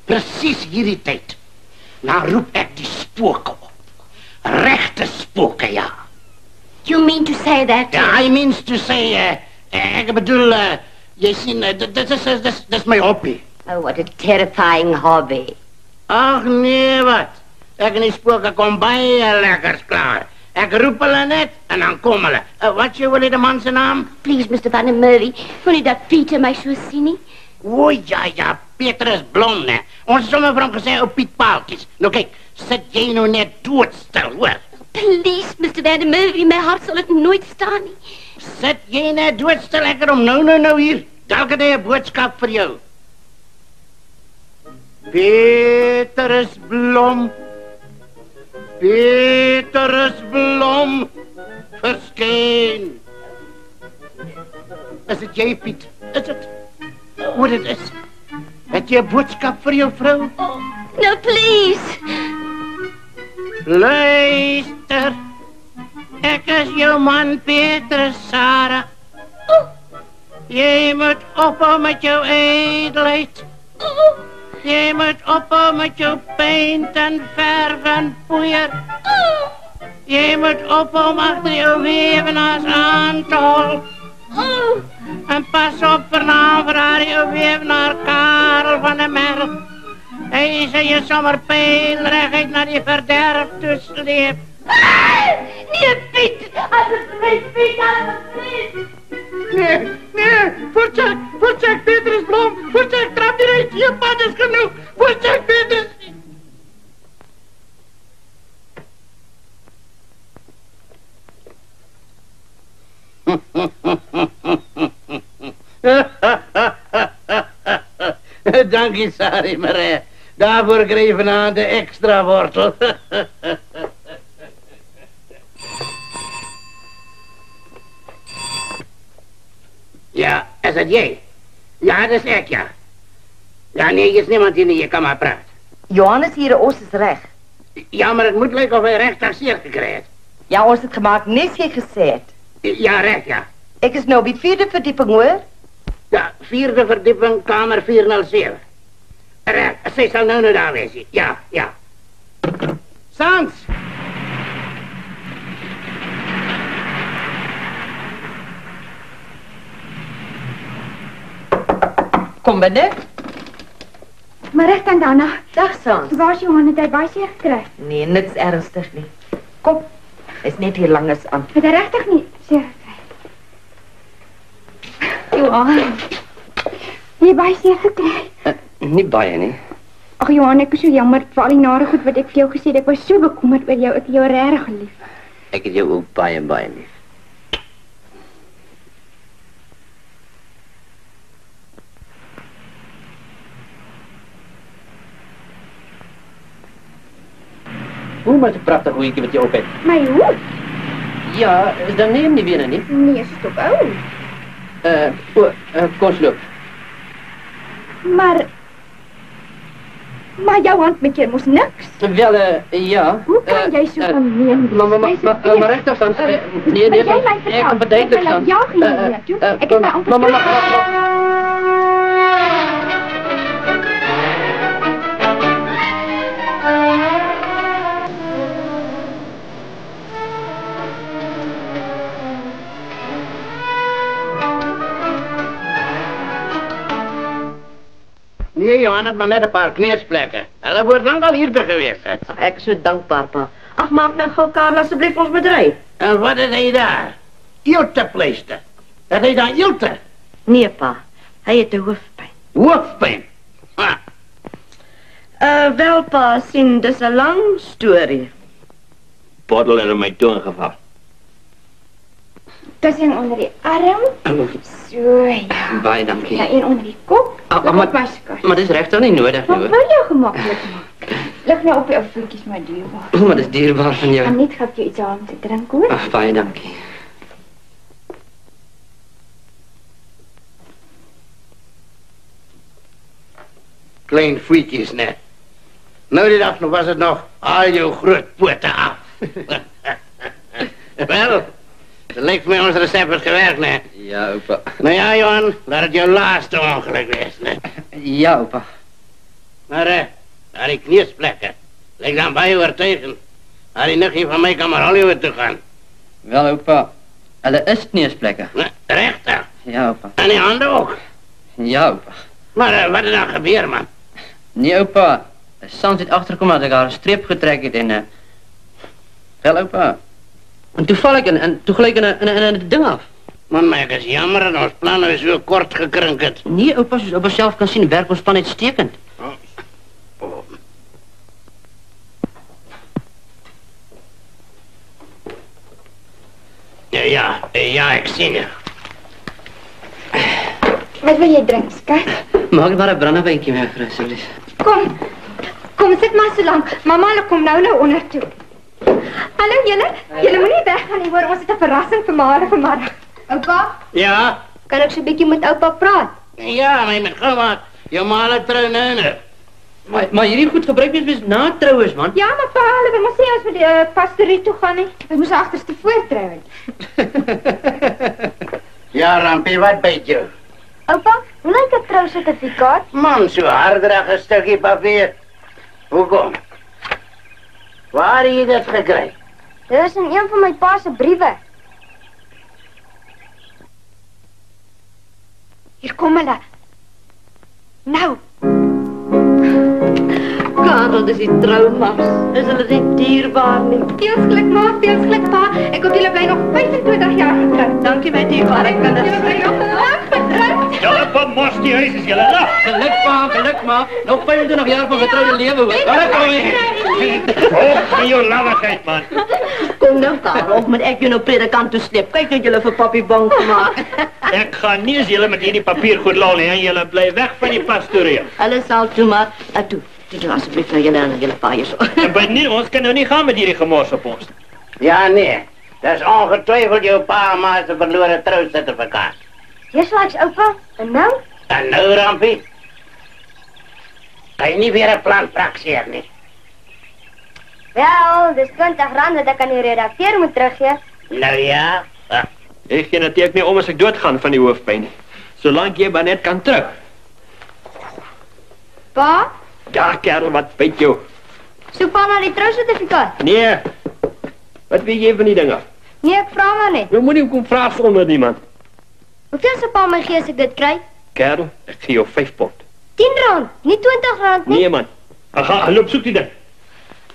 Speaker 2: presies hierdie tyd, dan roep ek die spooke op. Regte spooke, ja.
Speaker 7: You mean to say that?
Speaker 2: Ja, I means to say, ek bedoel, jy sien, dis my hobby.
Speaker 7: Oh, what a terrifying hobby.
Speaker 2: Ag nee, wat? Ek en die spooke kom baie lekkers klaar. Ek roep hulle net en dan kom hulle. Wat jy wil hê die man se naam?
Speaker 7: Please, Mr. Van Merwe, wil nie dat Pieter my so sien nie?
Speaker 2: O ja, Pieter is Blom, né? Ons het sommer vir hom gesê op Piet Paaltjies. Nou kyk, sit jy nou net doodstil, hoor.
Speaker 7: Please, Mr. Van der Merwe, my hart sal dit nooit staan nie.
Speaker 2: Sit jy net doodstil, ek het hom nou hier. Dalk het hy 'n boodskap vir jou. Petrus Blom, verskyn. Is dit jy, Piet? Is dit? Hoe dit is? Het jy 'n boodskap vir jou vrou?
Speaker 7: Oh, no, please.
Speaker 2: Luister, ek is jou man Petrus, Sarah. Jy moet ophou met jou ijdelheid. Jy moet ophou met jou paint en verf en poeier. Jy moet ophou om achter jou wevenaars aan te hol. En pas op vernaam vir haar jou wevenaar Karel van der Merwe. Hy sê jy sommer pijnrecht naar die verderf toe sleep.
Speaker 7: Nee, Piet, asseblief, Piet, asseblief.
Speaker 2: Nee, voorcheck, Petrus Blom, voorcheck, trap die reis, je pad is genoeg, voorcheck, Petrus. Dankie, Sari Marie. Daarvoor krijg je vanavond de extra wortel. Ja, is dat jij? Ja, dat is ik, ja. Ja, nee, is niemand die in je kamer praat.
Speaker 4: Johannes hier, ons is recht.
Speaker 2: Ja, maar het moet lijken of hij recht acceert gekregen.
Speaker 4: Ja, ons het gemaakt, niks jy gesê het.
Speaker 2: Ja, recht, ja.
Speaker 4: Ek is nou op die 4de verdieping, hoor.
Speaker 2: Ja, 4de verdieping, kamer 407. Recht, zij zal nou daar wezen. Ja, ja. Sans!
Speaker 4: Kom binnen.
Speaker 9: Maar recht aan Dana.
Speaker 4: Dag, Sans.
Speaker 9: Waar is Johan, het hy baie seer gekry?
Speaker 4: Nee, niks ernstig nie. Kom, is net hier langs aan.
Speaker 9: Het hy regtig nie seer gekry? Johan, jy baie seer gekry?
Speaker 3: Nie baie nie.
Speaker 9: Ag Johan, ek is so jammer vir al die nare goed wat ek vir jou gesê het. Ek was so bekommerd oor jou, ek het jou regtig lief.
Speaker 3: Ek het jou ook baie lief. Hoe met 'n pragtige hoedjie wat jy op het?
Speaker 9: My hoed?
Speaker 3: Ja, is dan nie in die bene nie?
Speaker 9: Nee, is toch ou.
Speaker 3: Kom sloop.
Speaker 9: Maar jou hand met jou moes niks.
Speaker 3: Wel, ja.
Speaker 9: Hoe kan jy so gemeen wees?
Speaker 3: Maar regtig dan. Nee,
Speaker 9: jy my vertel?
Speaker 3: Ek kan verduidelik dan.
Speaker 9: Ja, geen toe. Ek het my amper...
Speaker 2: Nee, Johan had maar net een paar kneersplekken. Hulle wordt lang al hier te geweest.
Speaker 4: Ek is so dankbaar, pa. Ach, maak nou gauw, Karel, asseblief ons bedrijf.
Speaker 2: En wat is hy daar? Ilte pleister. Het hy daar ilte?
Speaker 4: Nee, pa. Hy het 'n hoofpyn.
Speaker 2: Hoofpyn? Ha.
Speaker 4: Wel, pa, sien, dis 'n lang storie.
Speaker 10: Bottel in my toon geval.
Speaker 9: Tussen onder die arm. So, ja.
Speaker 3: Baie dankie.
Speaker 9: Ja, een onder die kop.
Speaker 3: Maar dis regtig nie nodig nie,
Speaker 9: hoor. Wat wil jou gemakkelijk maak? Lig nou op jou voetjies, maar dierbaar.
Speaker 3: Maar dis dierbaar van jou.
Speaker 9: En net gaf jy iets aan om te drink, hoor.
Speaker 3: Ag, baie dankie.
Speaker 2: Klein voetjes net. Nou die dag was het nog al jou groot poten af. Wel, dat lijkt mij ons recept het gewerkt, ne?
Speaker 3: Ja, opa.
Speaker 2: Nou ja, Johan, laat het jouw laatste ongeluk wees, ne?
Speaker 3: Ja, opa.
Speaker 2: Maar, daar die kniesplekken. Lijkt dan bij overtuigen. Daar die nichtje van mij kan maar Hollywood toe gaan.
Speaker 3: Wel, opa. Hulle is kniesplekken.
Speaker 2: Rechtig?
Speaker 3: Ja, opa.
Speaker 2: En die handen ook?
Speaker 3: Ja, opa.
Speaker 2: Maar wat er dan gebeurt, man?
Speaker 3: Nee, opa. Sans het achterkomen dat ik haar een streep getrekt heb en... Wel, opa. En toen val ik en toen gelijk in het ding af.
Speaker 2: Man, maar het is jammer dat ons plan is zo kort gekrunkeld.
Speaker 3: Nee, opa, zoals opa zelf kan zien, werkt ons plan uitstekend.
Speaker 2: Ja, ek sien jou.
Speaker 9: Wat wil jy drink, skat?
Speaker 3: Maak maar 'n brandewyntjie mevrou asseblief.
Speaker 9: Kom, sit maar so lank. Mamma, hulle kom nou onder toe. Hallo julle, julle moenie weggaan nie hoor, ons het 'n verrassing vir Mare vanmiddag. Oupa?
Speaker 2: Ja?
Speaker 9: Kan ek so 'n bietjie met oupa praat?
Speaker 2: Ja, met gou maar. Jou ma trou nou.
Speaker 3: Maar hierdie goed gebruik mens na troues, man.
Speaker 9: Ja, maar pa, hulle wil maar sê as we die pastorie toe gaan nie. Ons moes agterste voortrou.
Speaker 2: Ja, Rampie, wat byt jou?
Speaker 8: Oupa, hoe lyk 'n trousertifikaat?
Speaker 2: Man, so hardrag 'n stukkie papier. Hoekom? Waar het jy dit gekry?
Speaker 8: Dit is in een van my pa se briewe.
Speaker 9: Hier kom hulle. Nou.
Speaker 4: Karel, dis die troumars. Is hulle nie dierbaar nie?
Speaker 9: Feelsgeluk ma, feelsgeluk pa. Ek hoop julle bly nog 25 jaar getroud.
Speaker 4: Dankie my dierbare kinders.
Speaker 9: Julle bly nog lank getroud.
Speaker 5: Julle van mos die huis is julle lag.
Speaker 3: Geluk ma. Nog 25 jaar van getroude lewe hoor.
Speaker 5: Oh, jou lalligheid man.
Speaker 4: Kom nou Karel, of moet ek jou nou predikant toe sleep? Kyk net julle vir papi bang gemaak.
Speaker 5: Ek gaan nie as julle met hierdie papier goed lol nie en julle bly weg van die pastorie.
Speaker 4: Hulle sal toe maar toe. Dit was asseblief nou julle paai so.
Speaker 5: En nee, ons kan nou nie gaan met hierdie gemors op ons.
Speaker 2: Ja, nee. Dis ongetwyfeld jou pa ma se verlore trousertifikaat.
Speaker 8: Dis langs oupa. En nou?
Speaker 2: En nou, Rampie? Kan jy nie weer 'n plan prakseer nie?
Speaker 8: Wel, dis R20 dat ek aan die redakteur moet teruggee.
Speaker 2: Nou ja.
Speaker 5: Ek gee natuurlik nie om as ek doodgaan van die hoofpyn. Solank jy maar net kan terug.
Speaker 8: Pa?
Speaker 5: Ja, kerel, wat byt jou?
Speaker 8: Soek pa na die trousertifikaat.
Speaker 5: Nee. Wat weet jy van die dinge?
Speaker 8: Nee, ek vra maar net.
Speaker 5: Jy moenie kom vra sonder niemand.
Speaker 8: Hoeveel se pa my gee as ek dit kry?
Speaker 5: Kerel, ek gee jou 5 pond.
Speaker 8: R10, nie R20 nie.
Speaker 5: Nee man. Gaan loop soek die ding.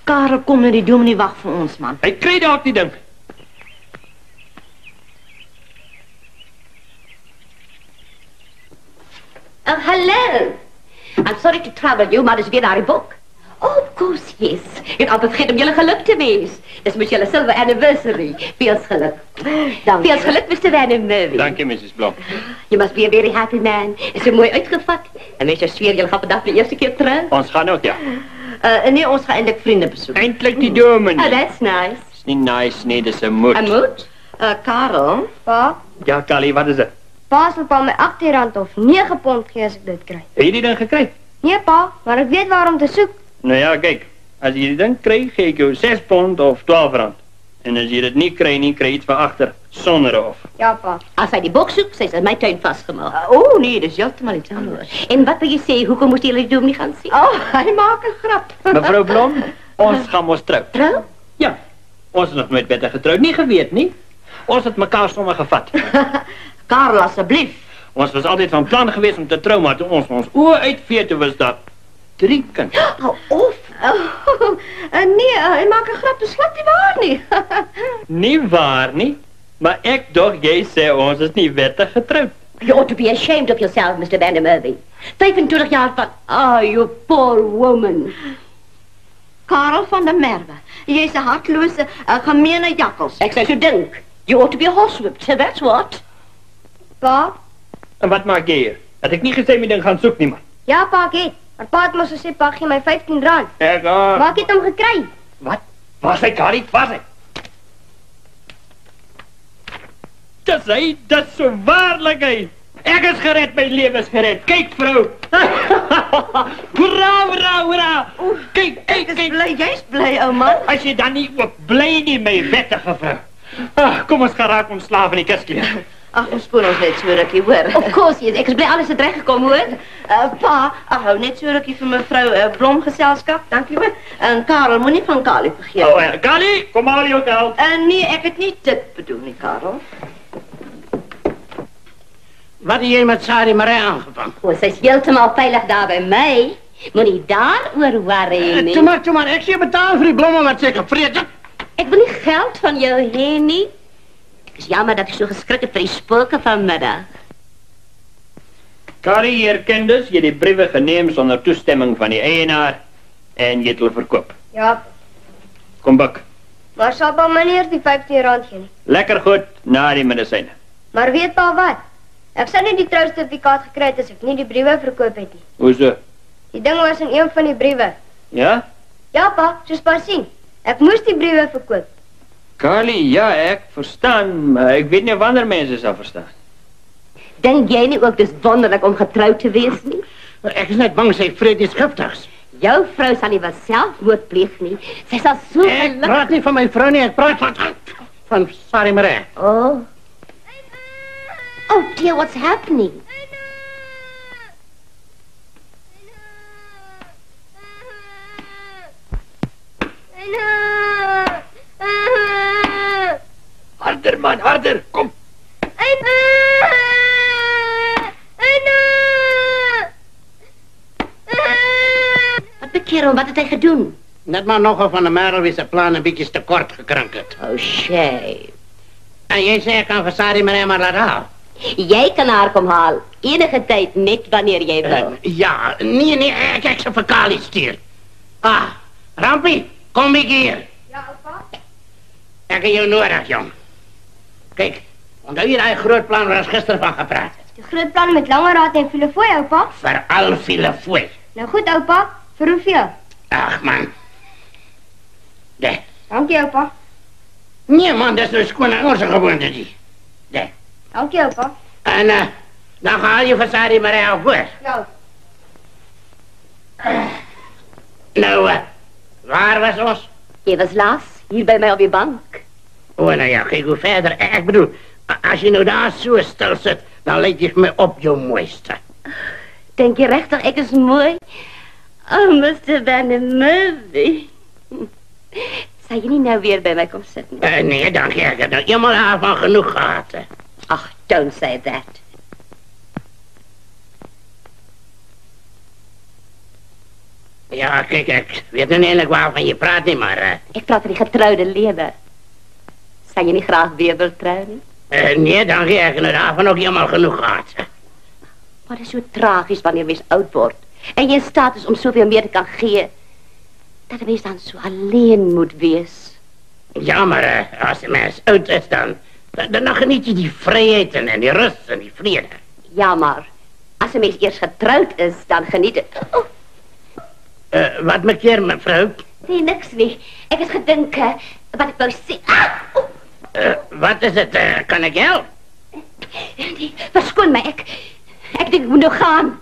Speaker 4: Karel, kom nou die dominee wag vir ons man.
Speaker 5: Hy kry dalk die ding.
Speaker 7: Hello. I'm sorry to trouble you, maar dis weer naar die boek. Oh, of course, yes. Jy het altyd vergeet om julle geluk te wees. Dis met julle silver anniversary. Veel geluk. Dankie. Veel geluk, Mr. Van der Merwe.
Speaker 5: Dankie, Mrs. Blom.
Speaker 7: You must be a very happy man. Is so mooi uitgevat. En weet jy, sweer julle gaan vandag die eerste keer trou?
Speaker 5: Ons gaan ook, ja.
Speaker 4: Nee, ons gaan eintlik vriende besoek.
Speaker 5: Eintlik die dominee.
Speaker 7: Oh, that's nice.
Speaker 5: Is nie nice nie, dis 'n moed.
Speaker 7: 'n moed?
Speaker 4: Karel?
Speaker 8: Pa?
Speaker 5: Ja, Kali, wat is dit?
Speaker 8: Pa sal pa my R18 of R9 gee as ek dit kry.
Speaker 5: Het jy die ding gekry?
Speaker 8: Nee, pa, maar ek weet waarom te soek.
Speaker 5: Nou ja, kyk. As jy die ding kry, gee ek jou 6 pond of R12. En as jy dit nie kry nie, kry jy iets van agter sonder of.
Speaker 8: Ja, pa.
Speaker 7: As hy die boek soek, sy is in my tuin vasgemaak.
Speaker 4: Nee, dis heeltemal iets anders.
Speaker 7: En wat wil jy sê, hoekom moest julle die dominee gaan sien?
Speaker 4: Hy maak 'n grap.
Speaker 5: Mevrou Blom, ons gaan mos trou.
Speaker 7: Trou?
Speaker 5: Ja. Ons het nog nooit beter getroud, nie geweet nie. Ons het mekaar sommer gevat.
Speaker 4: Karel, asseblief.
Speaker 5: Ons was altyd van plan geweest om te trou, maar toe ons oë uitvee, toe was dat 3 kinders.
Speaker 4: Nee, hy maak 'n grap, dis glad nie waar nie.
Speaker 5: Nie waar nie, maar ek dog jy sê ons is nie wettig getroud.
Speaker 7: You ought to be ashamed of yourself, Mr. Van der Merwe. 25 jaar van... you poor woman.
Speaker 4: Karel van der Merwe, jy's 'n hartlose, gemeene jakkels.
Speaker 7: Ek sou so dink. You ought to be horsewhipped, that's what.
Speaker 8: Pa?
Speaker 5: En wat maak jy hier? Dat ek nie gesê my ding gaan soek nie, man.
Speaker 8: Ja, pa, ek het. Maar pa het mos gesê, pa, gee my R15.
Speaker 5: Ek
Speaker 8: Maar ek het hom gekry.
Speaker 5: Wat? Waar is hy, Kari? Waar is hy? Dis so waarlik hy. Ek is gered, my lewe is gered. Kyk, vrou. Hoera, hoera, hoera. Kyk.
Speaker 4: Ek is bly, jy's bly, ou man.
Speaker 5: As jy dan nie ook bly nie, my wettige vrou. Kom ons gaan raak ontslaaf in die kuskleer.
Speaker 4: Ag, ons spoor ons net so rukkie, hoor.
Speaker 7: Of course, yes. Ek is bly alles het reggekom, hoor.
Speaker 4: Pa, hou net so rukkie vir mevrou Blom geselskap, dankie hoor. En Karel, moenie van Kali vergeet.
Speaker 5: Oh, Kali, kom al jou geld.
Speaker 4: Nee, ek het nie dit bedoel nie, Karel.
Speaker 2: Wat het jy met Sari Marie aangevang?
Speaker 7: Sy's heeltemal veilig daar by my. Moenie daaroor worry nie.
Speaker 2: Toe maar, ek sê betaal vir die blomme wat sy gevreet het.
Speaker 7: Ek wil nie geld van jou hê nie. Ek is jammer dat ek so geskrik het vir die spooke vanmiddag.
Speaker 5: Kari, hier kinders, jy het die briewe geneem sonder toestemming van die eienaar en jy het hulle verkoop.
Speaker 8: Ja.
Speaker 5: Kom bak.
Speaker 8: Maar sal pa my nie eers die R15 gee nie.
Speaker 5: Lekker goed na die medisyne.
Speaker 8: Maar weet pa wat? Ek sou nie die trousertifikaat gekry het as ek nie die briewe verkoop het nie.
Speaker 5: Hoezo?
Speaker 8: Die ding was in een van die briewe.
Speaker 5: Ja?
Speaker 8: Ja pa, soos pa sien. Ek moes die briewe verkoop.
Speaker 5: Carly, ja, ek verstaan, maar ek weet nie wanneer mense sal verstaan.
Speaker 7: Dink jy nie ook dis wonderlik om getroud te wees nie?
Speaker 2: Ek is net bang sy vreet die skriftuigs.
Speaker 7: Jou vrou sal nie selfmoord pleeg nie. Sy sal so
Speaker 2: Ek praat nie van my vrou nie, ek praat van Sarah Marais.
Speaker 7: Oh. Oh dear, what's happening?
Speaker 5: Harder man, harder, kom.
Speaker 7: Wat bekeer hom, wat het hy gedoen?
Speaker 2: Net maar nogal van de Merel wie sy plan een beetje te kort gekrank het.
Speaker 7: Oh, shame.
Speaker 2: En jy sê ek kan vir Sarah Marais maar laat haal?
Speaker 7: Jy kan haar kom haal, enige tyd, net wanneer jy wil.
Speaker 2: Ja, nee, ek sal vir Kali stuur. Ah, Rampie, kom ek hier.
Speaker 8: Ja, opa?
Speaker 2: Ek het jou nodig, jong. Kyk, onthou hier die groot plan waar ons gister van gepraat het.
Speaker 8: Die groot plan met Langeraad en Filefooi, opa?
Speaker 2: Veral Filefooi.
Speaker 8: Nou goed, opa. Vir hoeveel?
Speaker 2: Ag, man. Nee.
Speaker 8: Dankie, opa.
Speaker 2: Nee, man, dis nou skoon Engelse gewoonte die. Nee.
Speaker 8: Dankie, opa.
Speaker 2: En, dan gaan jy vir Sarah Marais al voor.
Speaker 8: Ja.
Speaker 2: Nou, waar was ons?
Speaker 7: Jy was laas, hier by my op die bank.
Speaker 2: O, nou ja, kijk hoe verder. Ek bedoel, as jy nou daar so stil sit, dan lyk jy my op jou mooiste.
Speaker 7: Denk jy regtig ek is mooi? Oh, Mr. Van der Merwe. Sal jy nie nou weer by my kom sit nie?
Speaker 2: Nee, dankie, ek het nou eenmaal daarvan genoeg gehad.
Speaker 7: Ach, don't say that.
Speaker 2: Ja, kijk, ek weet nie eindelijk waarvan jy praat nie, maar...
Speaker 7: Ek praat van die getrouwde lewe. Sal jy nie graag weer wil trou nie?
Speaker 2: Nee, dankie, ek het nou daarvan ook eenmaal genoeg gehad.
Speaker 7: Maar dit is so tragisch wanneer mens oud word. En jy in staat is om soveel meer te kan gee. Dat die mens dan so alleen moet wees.
Speaker 2: Ja, maar as die mens oud is dan geniet jy die vryheid en die rust en die vrede.
Speaker 7: Ja, maar as een mens eers getrouwd is, dan geniet het... Oh.
Speaker 2: Wat mekeer, mevrou?
Speaker 7: Nee, niks nie. Ek het gedink, wat ek wou sê. Ah!
Speaker 2: Wat is het? Kan ek help?
Speaker 7: Nee, verskoon my, ek dink ek moet nou gaan.